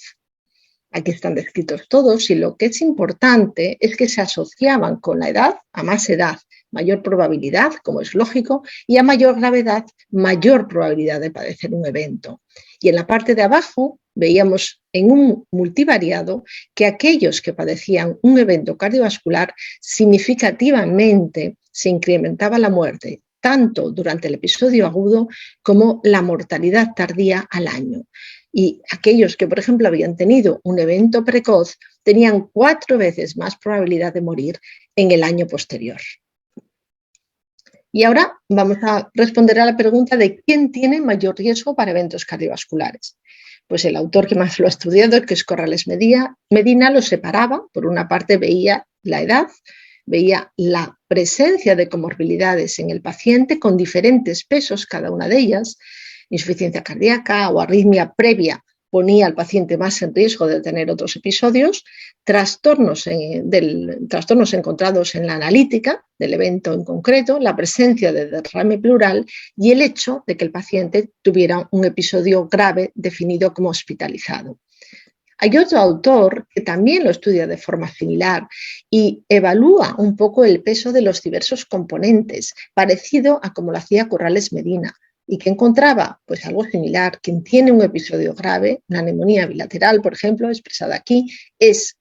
Aquí están descritos todos y lo que es importante es que se asociaban con la edad, a más edad, mayor probabilidad, como es lógico, y a mayor gravedad, mayor probabilidad de padecer un evento. Y en la parte de abajo veíamos en un multivariado que aquellos que padecían un evento cardiovascular significativamente se incrementaba la muerte, tanto durante el episodio agudo como la mortalidad tardía al año. Y aquellos que, por ejemplo, habían tenido un evento precoz tenían 4 veces más probabilidad de morir en el año posterior. Y ahora vamos a responder a la pregunta de quién tiene mayor riesgo para eventos cardiovasculares. Pues el autor que más lo ha estudiado, que es Corrales Medina, lo separaba. Por una parte veía la edad, veía la presencia de comorbilidades en el paciente con diferentes pesos, cada una de ellas, insuficiencia cardíaca o arritmia previa ponía al paciente más en riesgo de tener otros episodios, trastornos encontrados en la analítica del evento en concreto, la presencia de derrame pleural y el hecho de que el paciente tuviera un episodio grave definido como hospitalizado. Hay otro autor que también lo estudia de forma similar y evalúa un poco el peso de los diversos componentes, parecido a como lo hacía Corrales Medina, y que encontraba pues algo similar. Quien tiene un episodio grave, una neumonía bilateral, por ejemplo, expresada aquí, es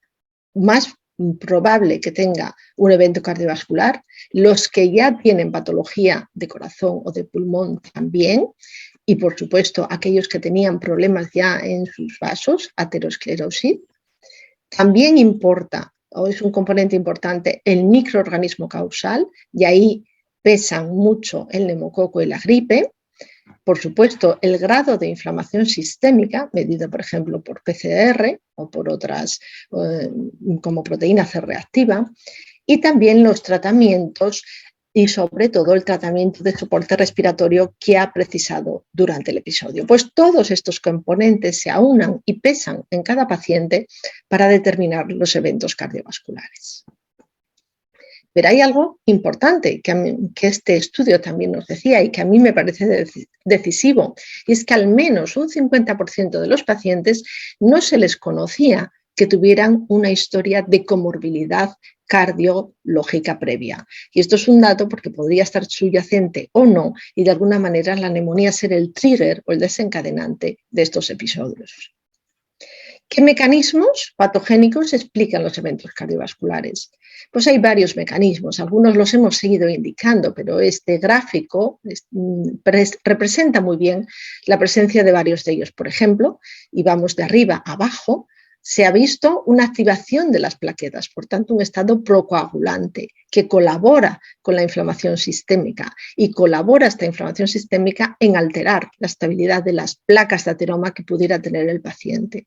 más probable que tenga un evento cardiovascular. Los que ya tienen patología de corazón o de pulmón también, y por supuesto aquellos que tenían problemas ya en sus vasos, aterosclerosis. También importa, o es un componente importante, el microorganismo causal, y ahí pesan mucho el neumococo y la gripe. Por supuesto, el grado de inflamación sistémica, medido por ejemplo por PCR o por otras como proteína C reactiva, y también los tratamientos y sobre todo el tratamiento de soporte respiratorio que ha precisado durante el episodio. Pues todos estos componentes se aunan y pesan en cada paciente para determinar los eventos cardiovasculares. Pero hay algo importante que este estudio también nos decía y que a mí me parece decisivo, y es que al menos un 50% de los pacientes no se les conocía que tuvieran una historia de comorbilidad cardiológica previa. Y esto es un dato porque podría estar subyacente o no, y de alguna manera la neumonía ser el trigger o el desencadenante de estos episodios. ¿Qué mecanismos patogénicos explican los eventos cardiovasculares? Pues hay varios mecanismos, algunos los hemos seguido indicando, pero este gráfico representa muy bien la presencia de varios de ellos. Por ejemplo, y vamos de arriba a abajo, se ha visto una activación de las plaquetas, por tanto un estado procoagulante que colabora con la inflamación sistémica y colabora esta inflamación sistémica en alterar la estabilidad de las placas de ateroma que pudiera tener el paciente.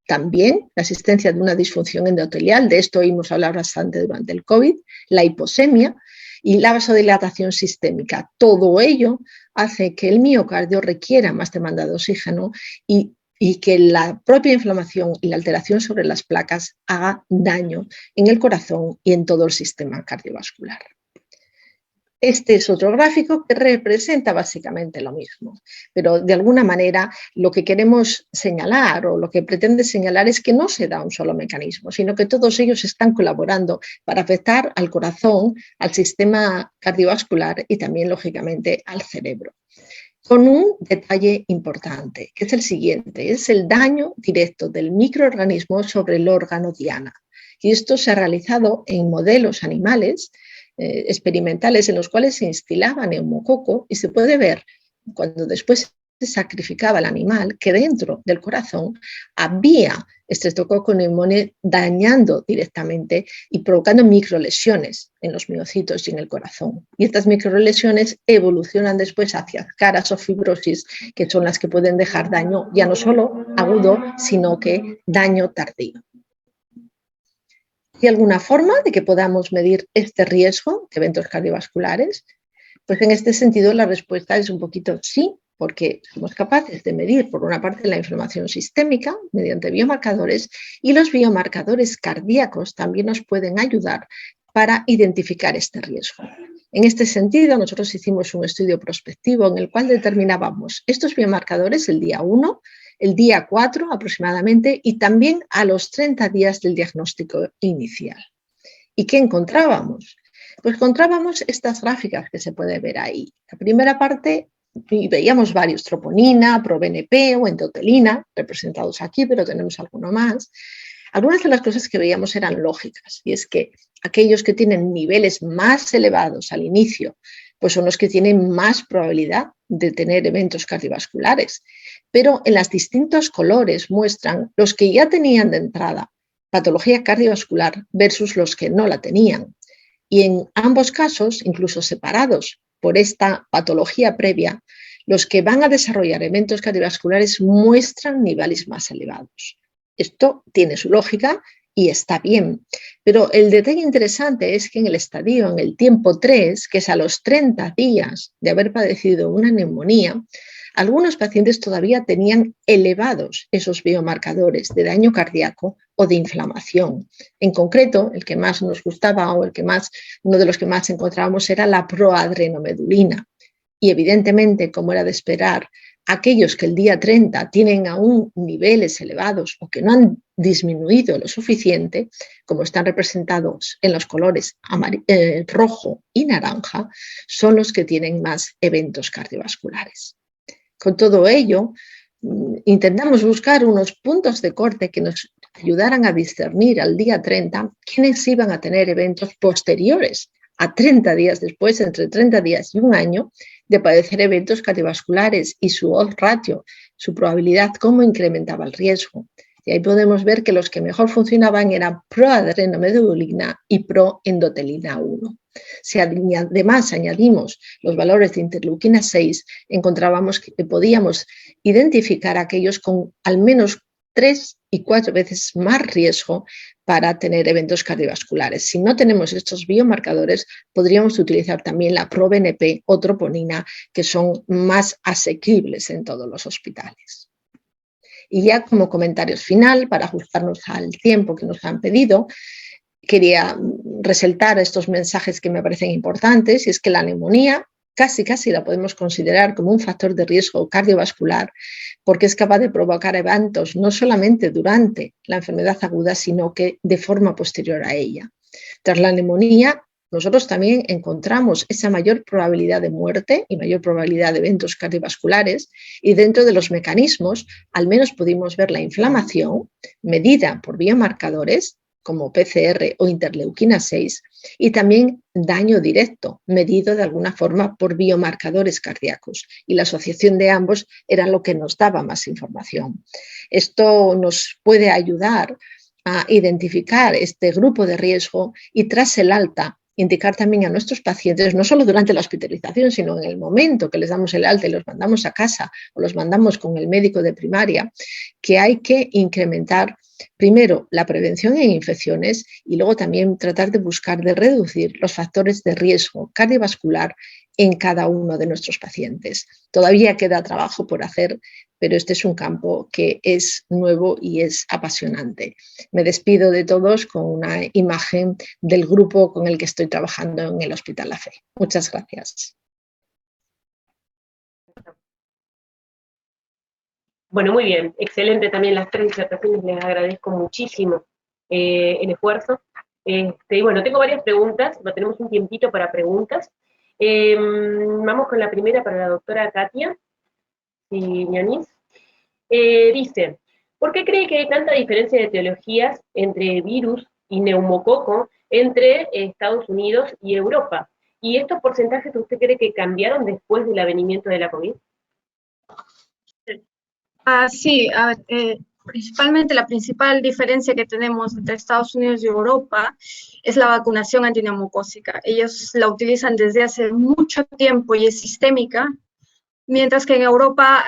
También la existencia de una disfunción endotelial, de esto oímos hablar bastante durante el COVID, la hiposemia y la vasodilatación sistémica. Todo ello hace que el miocardio requiera más demanda de oxígeno y que la propia inflamación y la alteración sobre las placas haga daño en el corazón y en todo el sistema cardiovascular. Este es otro gráfico que representa básicamente lo mismo, pero de alguna manera lo que queremos señalar o lo que pretende señalar es que no se da un solo mecanismo, sino que todos ellos están colaborando para afectar al corazón, al sistema cardiovascular y también, lógicamente, al cerebro. Con un detalle importante, que es el siguiente, es el daño directo del microorganismo sobre el órgano diana. Y esto se ha realizado en modelos animales experimentales en los cuales se instilaba neumococo y se puede ver cuando después se sacrificaba el animal que dentro del corazón había Streptococcus pneumoniae dañando directamente y provocando microlesiones en los miocitos y en el corazón. Y estas microlesiones evolucionan después hacia caras o fibrosis, que son las que pueden dejar daño ya no solo agudo, sino que daño tardío. ¿Hay alguna forma de que podamos medir este riesgo de eventos cardiovasculares? Pues en este sentido la respuesta es un poquito sí, porque somos capaces de medir por una parte la inflamación sistémica mediante biomarcadores y los biomarcadores cardíacos también nos pueden ayudar para identificar este riesgo. En este sentido, nosotros hicimos un estudio prospectivo en el cual determinábamos estos biomarcadores el día 1, el día 4 aproximadamente y también a los 30 días del diagnóstico inicial. ¿Y qué encontrábamos? Pues encontrábamos estas gráficas que se puede ver ahí. La primera parte, y veíamos varios, troponina, proBNP o endotelina, representados aquí, pero tenemos alguno más. Algunas de las cosas que veíamos eran lógicas, y es que aquellos que tienen niveles más elevados al inicio, pues son los que tienen más probabilidad de tener eventos cardiovasculares. Pero en los distintos colores muestran los que ya tenían de entrada patología cardiovascular versus los que no la tenían. Y en ambos casos, incluso separados por esta patología previa, los que van a desarrollar eventos cardiovasculares muestran niveles más elevados. Esto tiene su lógica y está bien. Pero el detalle interesante es que en el estadio, en el tiempo 3, que es a los 30 días de haber padecido una neumonía, algunos pacientes todavía tenían elevados esos biomarcadores de daño cardíaco o de inflamación. En concreto, el que más nos gustaba o uno de los que más encontrábamos era la proadrenomedulina. Y evidentemente, como era de esperar, aquellos que el día 30 tienen aún niveles elevados o que no han disminuido lo suficiente, como están representados en los colores rojo y naranja, son los que tienen más eventos cardiovasculares. Con todo ello, intentamos buscar unos puntos de corte que nos ayudaran a discernir al día 30 quiénes iban a tener eventos posteriores a 30 días después, entre 30 días y un año, de padecer eventos cardiovasculares y su odds ratio, su probabilidad, cómo incrementaba el riesgo. Y ahí podemos ver que los que mejor funcionaban eran proadrenomedulina y proendotelina 1. Si además añadimos los valores de interleuquina 6, encontrábamos que podíamos identificar a aquellos con al menos 3 y 4 veces más riesgo para tener eventos cardiovasculares. Si no tenemos estos biomarcadores, podríamos utilizar también la ProBNP o troponina, que son más asequibles en todos los hospitales. Y ya como comentarios final, para ajustarnos al tiempo que nos han pedido, quería resaltar estos mensajes que me parecen importantes, y es que la neumonía casi la podemos considerar como un factor de riesgo cardiovascular, porque es capaz de provocar eventos no solamente durante la enfermedad aguda, sino que de forma posterior a ella. Tras la neumonía, nosotros también encontramos esa mayor probabilidad de muerte y mayor probabilidad de eventos cardiovasculares, y dentro de los mecanismos, al menos pudimos ver la inflamación medida por biomarcadores, como PCR o interleuquina 6, y también daño directo, medido de alguna forma por biomarcadores cardíacos, y la asociación de ambos era lo que nos daba más información. Esto nos puede ayudar a identificar este grupo de riesgo y tras el alta indicar también a nuestros pacientes, no solo durante la hospitalización, sino en el momento que les damos el alta y los mandamos a casa o los mandamos con el médico de primaria, que hay que incrementar primero la prevención en infecciones y luego también tratar de buscar de reducir los factores de riesgo cardiovascular en cada uno de nuestros pacientes. Todavía queda trabajo por hacer, pero este es un campo que es nuevo y es apasionante. Me despido de todos con una imagen del grupo con el que estoy trabajando en el Hospital La Fe. Muchas gracias. Bueno, muy bien, excelente también las 3 disertaciones, les agradezco muchísimo el esfuerzo. Y bueno, tengo varias preguntas, tenemos un tiempito para preguntas. Vamos con la primera para la doctora Katia Siñaniz. Dice, ¿por qué cree que hay tanta diferencia de etiologías entre virus y neumococo entre Estados Unidos y Europa? ¿Y estos porcentajes usted cree que cambiaron después del avenimiento de la COVID? Sí, principalmente la principal diferencia que tenemos entre Estados Unidos y Europa es la vacunación antineumocócica. Ellos la utilizan desde hace mucho tiempo y es sistémica, mientras que en Europa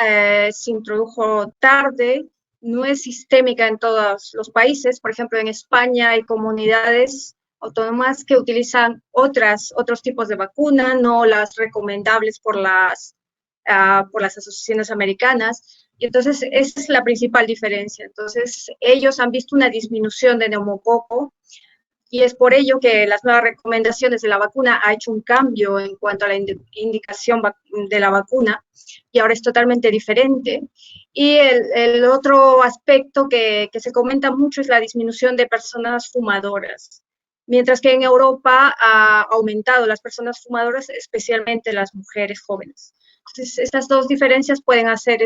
se introdujo tarde, no es sistémica en todos los países. Por ejemplo, en España hay comunidades autónomas que utilizan otros tipos de vacuna, no las recomendables por las asociaciones americanas. Y entonces esa es la principal diferencia. Entonces ellos han visto una disminución de neumococo y es por ello que las nuevas recomendaciones de la vacuna ha hecho un cambio en cuanto a la indicación de la vacuna y ahora es totalmente diferente. Y el otro aspecto que se comenta mucho es la disminución de personas fumadoras. Mientras que en Europa ha aumentado las personas fumadoras, especialmente las mujeres jóvenes. Entonces, estas dos diferencias pueden hacer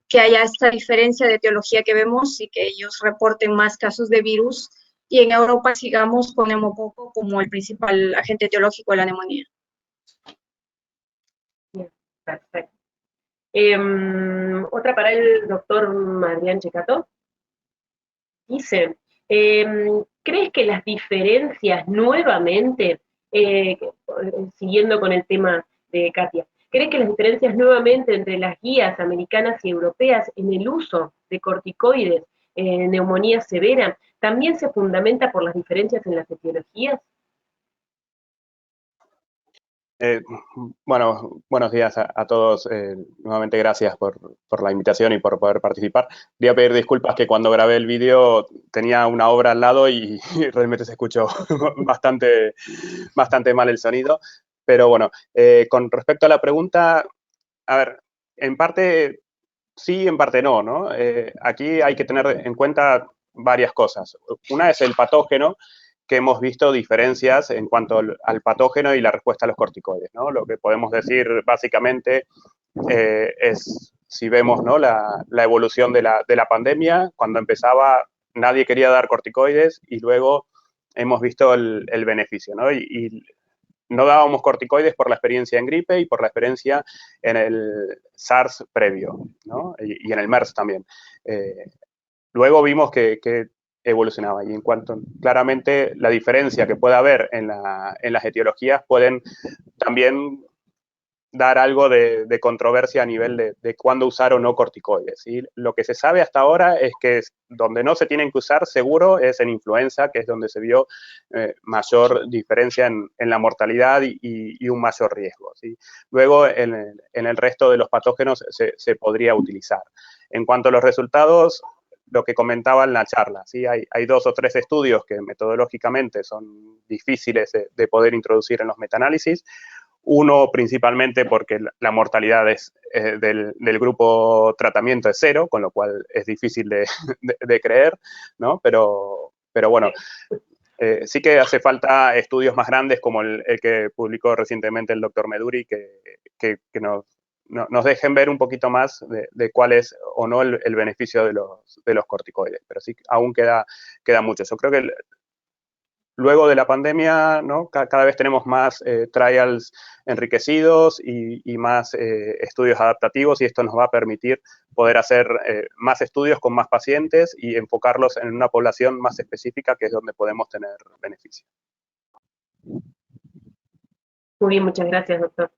que haya esta diferencia de etiología que vemos y que ellos reporten más casos de virus y en Europa sigamos con neumococo como el principal agente etiológico de la neumonía. Bien, perfecto. Otra para el doctor Marián Checato. Dice, ¿crees que las diferencias nuevamente, siguiendo con el tema de Katia, ¿crees que las diferencias nuevamente entre las guías americanas y europeas en el uso de corticoides en neumonía severa ¿también se fundamenta por las diferencias en las etiologías? Bueno, buenos días a todos. Nuevamente gracias por la invitación y por poder participar. Quería pedir disculpas que cuando grabé el vídeo tenía una obra al lado y realmente se escuchó bastante mal el sonido. Pero bueno, con respecto a la pregunta, a ver, en parte sí, en parte no, ¿no? Aquí hay que tener en cuenta varias cosas. Una es el patógeno, que hemos visto diferencias en cuanto al patógeno y la respuesta a los corticoides, ¿no? Lo que podemos decir básicamente es, si vemos, ¿no?, la evolución de la pandemia, cuando empezaba nadie quería dar corticoides y luego hemos visto el beneficio, ¿no? Y no dábamos corticoides por la experiencia en gripe y por la experiencia en el SARS previo, ¿no? Y en el MERS también. Luego vimos que evolucionaba y en cuanto claramente la diferencia que puede haber en las etiologías pueden también dar algo de controversia a nivel de cuándo usar o no corticoides. ¿Sí? Lo que se sabe hasta ahora es que donde no se tienen que usar seguro es en influenza, que es donde se vio mayor diferencia en la mortalidad y un mayor riesgo. ¿Sí? Luego, en el resto de los patógenos se podría utilizar. En cuanto a los resultados, lo que comentaba en la charla, ¿sí? Hay 2 o 3 estudios que metodológicamente son difíciles de poder introducir en los metaanálisis. Uno principalmente porque la mortalidad del grupo tratamiento es 0, con lo cual es difícil de creer, ¿no? Pero bueno, sí que hace falta estudios más grandes como el que publicó recientemente el doctor Meduri, que nos dejen ver un poquito más de cuál es o no el beneficio de los corticoides. Pero sí, aún queda mucho. Yo creo que luego de la pandemia, ¿no?, cada vez tenemos más trials enriquecidos y más estudios adaptativos, y esto nos va a permitir poder hacer más estudios con más pacientes y enfocarlos en una población más específica, que es donde podemos tener beneficio. Muy bien, muchas gracias, doctor.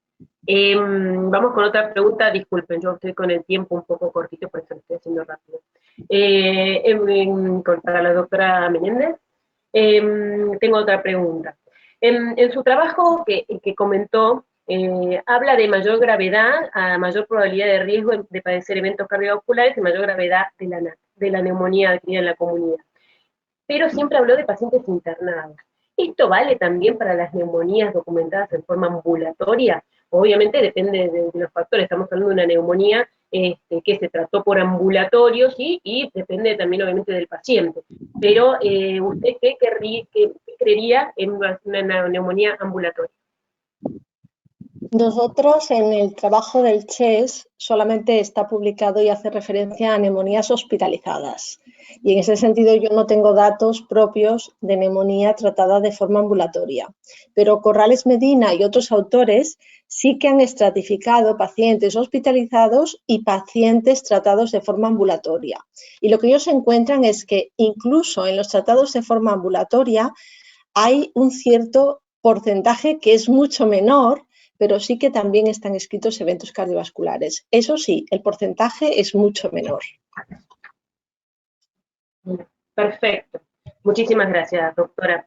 Vamos con otra pregunta. Disculpen, yo estoy con el tiempo un poco cortito, por eso lo estoy haciendo rápido. Para la doctora Menéndez. Tengo otra pregunta. En su trabajo que comentó, habla de mayor gravedad, a mayor probabilidad de riesgo de padecer eventos cardiovasculares y mayor gravedad de la neumonía adquirida en la comunidad. Pero siempre habló de pacientes internados. ¿Esto vale también para las neumonías documentadas en forma ambulatoria? Obviamente depende de los factores. Estamos hablando de una neumonía que se trató por ambulatorio, ¿sí? Y depende también obviamente del paciente. Pero, ¿usted qué creería en una neumonía ambulatoria? Nosotros en el trabajo del CHES solamente está publicado y hace referencia a neumonías hospitalizadas. Y en ese sentido yo no tengo datos propios de neumonía tratada de forma ambulatoria. Pero Corrales Medina y otros autores sí que han estratificado pacientes hospitalizados y pacientes tratados de forma ambulatoria. Y lo que ellos encuentran es que incluso en los tratados de forma ambulatoria hay un cierto porcentaje que es mucho menor, pero sí que también están escritos eventos cardiovasculares. Eso sí, el porcentaje es mucho menor. Perfecto. Muchísimas gracias, doctora.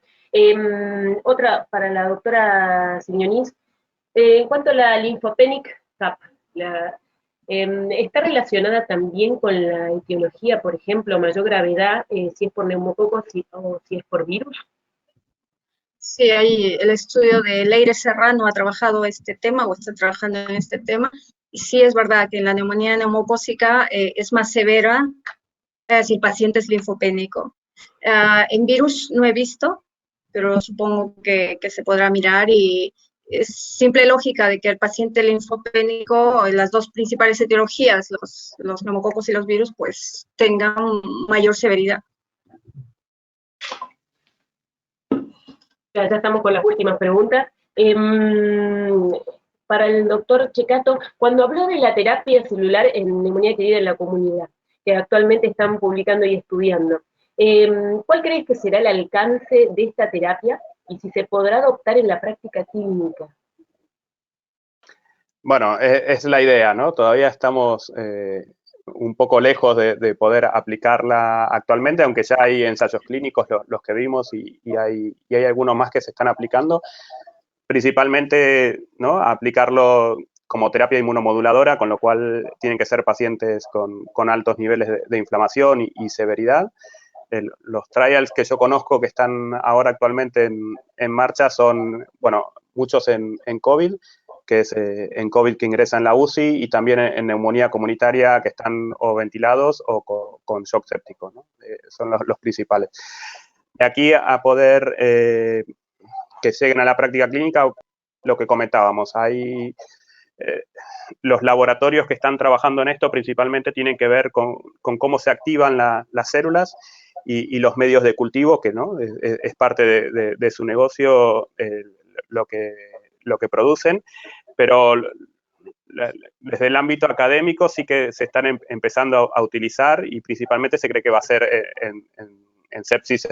Otra para la doctora Signonís. En cuanto a la linfopenic TAP, ¿está relacionada también con la etiología, por ejemplo, mayor gravedad, si es por neumococos o si es por virus? Sí, ahí el estudio de Leire Serrano ha trabajado este tema o está trabajando en este tema. Y sí es verdad que en la neumonía neumocócica es más severa si el paciente es linfopénico. En virus no he visto, pero supongo que se podrá mirar y es simple lógica de que el paciente linfopénico, las dos principales etiologías, los neumococos y los virus, pues tengan mayor severidad. Ya estamos con las últimas preguntas. Para el doctor Ceccato, cuando habló de la terapia celular en neumonía adquirida en la comunidad, que actualmente están publicando y estudiando, ¿cuál crees que será el alcance de esta terapia y si se podrá adoptar en la práctica clínica? Bueno, es la idea, ¿no? Todavía estamos un poco lejos de poder aplicarla actualmente, aunque ya hay ensayos clínicos, los que vimos, y hay algunos más que se están aplicando. Principalmente, ¿no?, aplicarlo como terapia inmunomoduladora, con lo cual tienen que ser pacientes con altos niveles de inflamación y severidad. Los trials que yo conozco que están ahora actualmente en marcha son, bueno, muchos en COVID, que es en COVID que ingresa en la UCI, y también en neumonía comunitaria, que están o ventilados o con shock séptico, ¿no? Son los principales. De aquí a poder que lleguen a la práctica clínica, lo que comentábamos, hay los laboratorios que están trabajando en esto principalmente tienen que ver con cómo se activan las células y los medios de cultivo, que ¿no?, es parte de su negocio, lo que producen, pero desde el ámbito académico sí que se están empezando a utilizar, y principalmente se cree que va a ser en sepsis,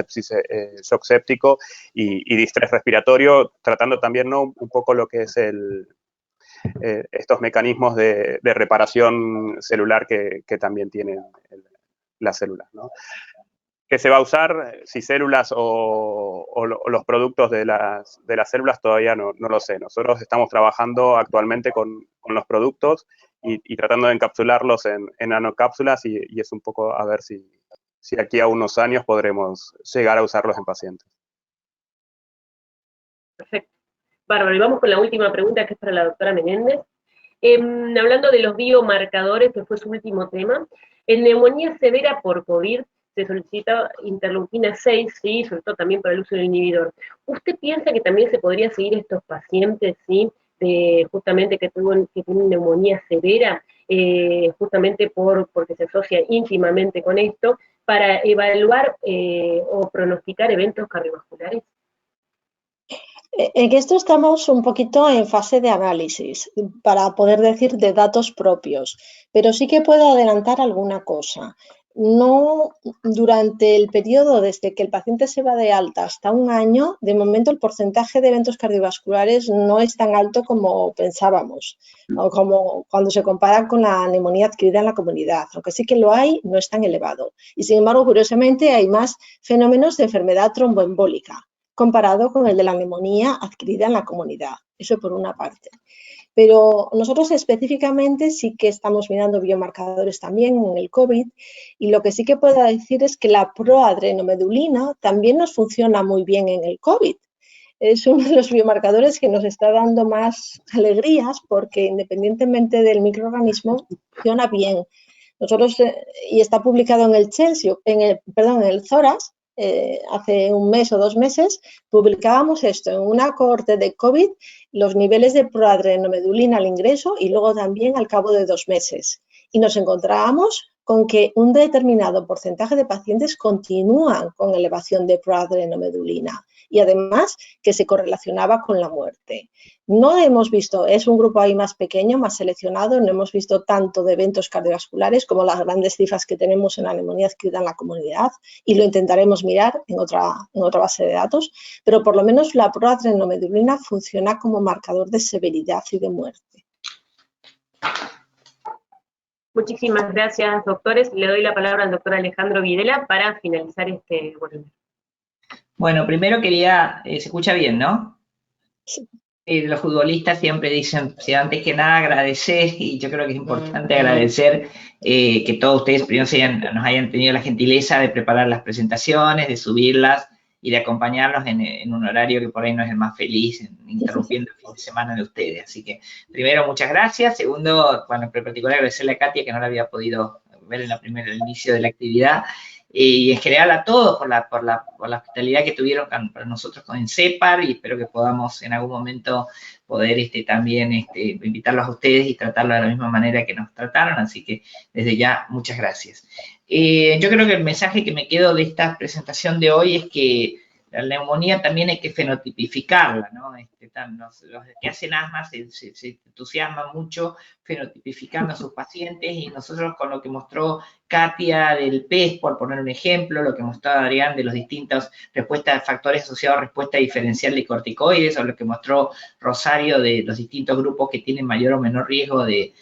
shock séptico y distrés respiratorio, tratando también, ¿no?, un poco lo que es estos mecanismos de reparación celular que también tienen las células, ¿no? ¿Qué se va a usar? Si células o los productos de las células, todavía no lo sé. Nosotros estamos trabajando actualmente con los productos y tratando de encapsularlos en nanocápsulas, y es un poco a ver si aquí a unos años podremos llegar a usarlos en pacientes. Perfecto. Bárbaro, y vamos con la última pregunta, que es para la doctora Menéndez. Hablando de los biomarcadores, que fue su último tema, en neumonía severa por COVID se solicita interleuquina 6, ¿sí?, sobre todo también para el uso del inhibidor. ¿Usted piensa que también se podría seguir estos pacientes, ¿sí?, justamente que tienen neumonía severa, justamente porque se asocia íntimamente con esto, para evaluar o pronosticar eventos cardiovasculares? En esto estamos un poquito en fase de análisis para poder decir de datos propios, pero sí que puedo adelantar alguna cosa. No, durante el periodo desde que el paciente se va de alta hasta un año, de momento el porcentaje de eventos cardiovasculares no es tan alto como pensábamos, o como cuando se compara con la neumonía adquirida en la comunidad. Aunque sí que lo hay, no es tan elevado. Y sin embargo, curiosamente, hay más fenómenos de enfermedad tromboembólica comparado con el de la neumonía adquirida en la comunidad. Eso por una parte. Pero nosotros específicamente sí que estamos mirando biomarcadores también en el COVID, y lo que sí que puedo decir es que la proadrenomedulina también nos funciona muy bien en el COVID. Es uno de los biomarcadores que nos está dando más alegrías, porque independientemente del microorganismo funciona bien. Nosotros, y está publicado en el Chelsea, en el Thorax, hace un mes o 2 meses, publicábamos esto en una cohorte de COVID, los niveles de proadrenomedulina al ingreso y luego también al cabo de 2 meses. Y nos encontrábamos con que un determinado porcentaje de pacientes continúan con elevación de proadrenomedulina, y además que se correlacionaba con la muerte. No hemos visto, es un grupo ahí más pequeño, más seleccionado, no hemos visto tanto de eventos cardiovasculares como las grandes cifras que tenemos en la neumonía adquirida en la comunidad, y lo intentaremos mirar en otra base de datos, pero por lo menos la proadrenomedulina funciona como marcador de severidad y de muerte. Muchísimas gracias, doctores. Le doy la palabra al doctor Alejandro Videla para finalizar este webinar. Bueno, primero quería, se escucha bien, ¿no? Sí. Los futbolistas siempre dicen, antes que nada agradecer, y yo creo que es importante agradecer que todos ustedes primero nos hayan tenido la gentileza de preparar las presentaciones, de subirlas y de acompañarnos en un horario que por ahí no es el más feliz, interrumpiendo el fin de semana de ustedes. Así que, primero, muchas gracias. Segundo, bueno, en particular agradecerle a Katia, que no la había podido ver en el inicio de la actividad, y en general a todos por la hospitalidad que tuvieron para nosotros con CEPAR, y espero que podamos en algún momento poder también invitarlos a ustedes y tratarlos de la misma manera que nos trataron, así que desde ya muchas gracias. Yo creo que el mensaje que me quedo de esta presentación de hoy es que la neumonía también hay que fenotipificarla, ¿no? Los que hacen asma se entusiasman mucho fenotipificando a sus pacientes, y nosotros con lo que mostró Katia del PES, por poner un ejemplo, lo que mostró Adrián de los distintos factores asociados a respuesta diferencial de corticoides, o lo que mostró Rosario de los distintos grupos que tienen mayor o menor riesgo de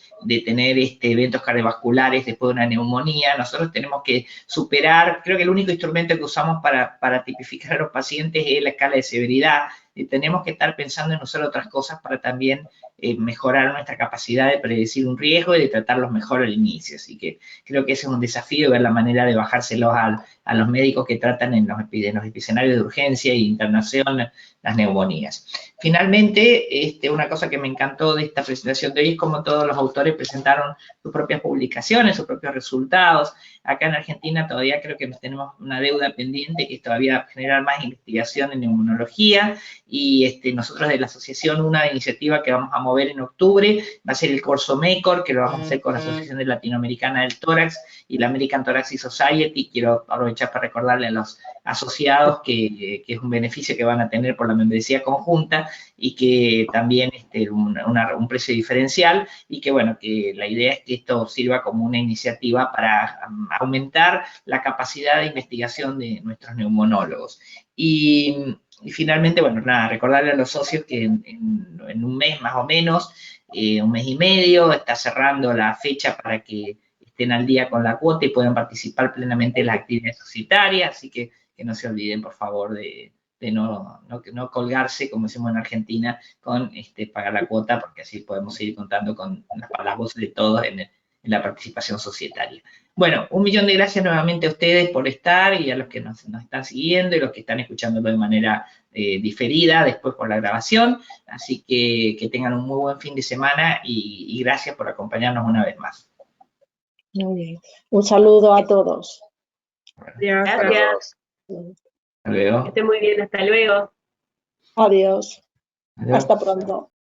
tener eventos cardiovasculares después de una neumonía. Nosotros tenemos que superar, creo que el único instrumento que usamos para tipificar a los pacientes es la escala de severidad, y tenemos que estar pensando en usar otras cosas para también mejorar nuestra capacidad de predecir un riesgo y de tratarlos mejor al inicio. Así que creo que ese es un desafío, ver la manera de bajárselos a los médicos que tratan en los escenarios de urgencia e internación las neumonías. Finalmente, una cosa que me encantó de esta presentación de hoy es cómo todos los autores presentaron sus propias publicaciones, sus propios resultados. Acá en Argentina todavía creo que tenemos una deuda pendiente, que es todavía generar más investigación en neumonología, y nosotros de la asociación, una iniciativa que vamos a mover en octubre va a ser el Corso MECOR, que lo vamos a hacer con la Asociación Latinoamericana del Tórax y la American Thoracic Society. Quiero aprovechar para recordarle a los asociados que es un beneficio que van a tener por la membresía conjunta, y que también un precio diferencial, y que bueno, que la idea es que esto sirva como una iniciativa para aumentar la capacidad de investigación de nuestros neumonólogos. Y finalmente, bueno, nada, recordarle a los socios que en un mes más o menos, un mes y medio, está cerrando la fecha para que estén al día con la cuota y puedan participar plenamente en las actividades societarias, así que no se olviden, por favor, de no colgarse, como decimos en Argentina, con pagar la cuota, porque así podemos seguir contando con las voces de todos en la participación societaria. Bueno, 1.000.000 de gracias nuevamente a ustedes por estar, y a los que nos están siguiendo y los que están escuchándolo de manera diferida después por la grabación. Así que tengan un muy buen fin de semana, y gracias por acompañarnos una vez más. Muy bien. Un saludo a todos. Gracias. Hasta luego. Que esté muy bien, hasta luego. Adiós. Adiós. Hasta pronto.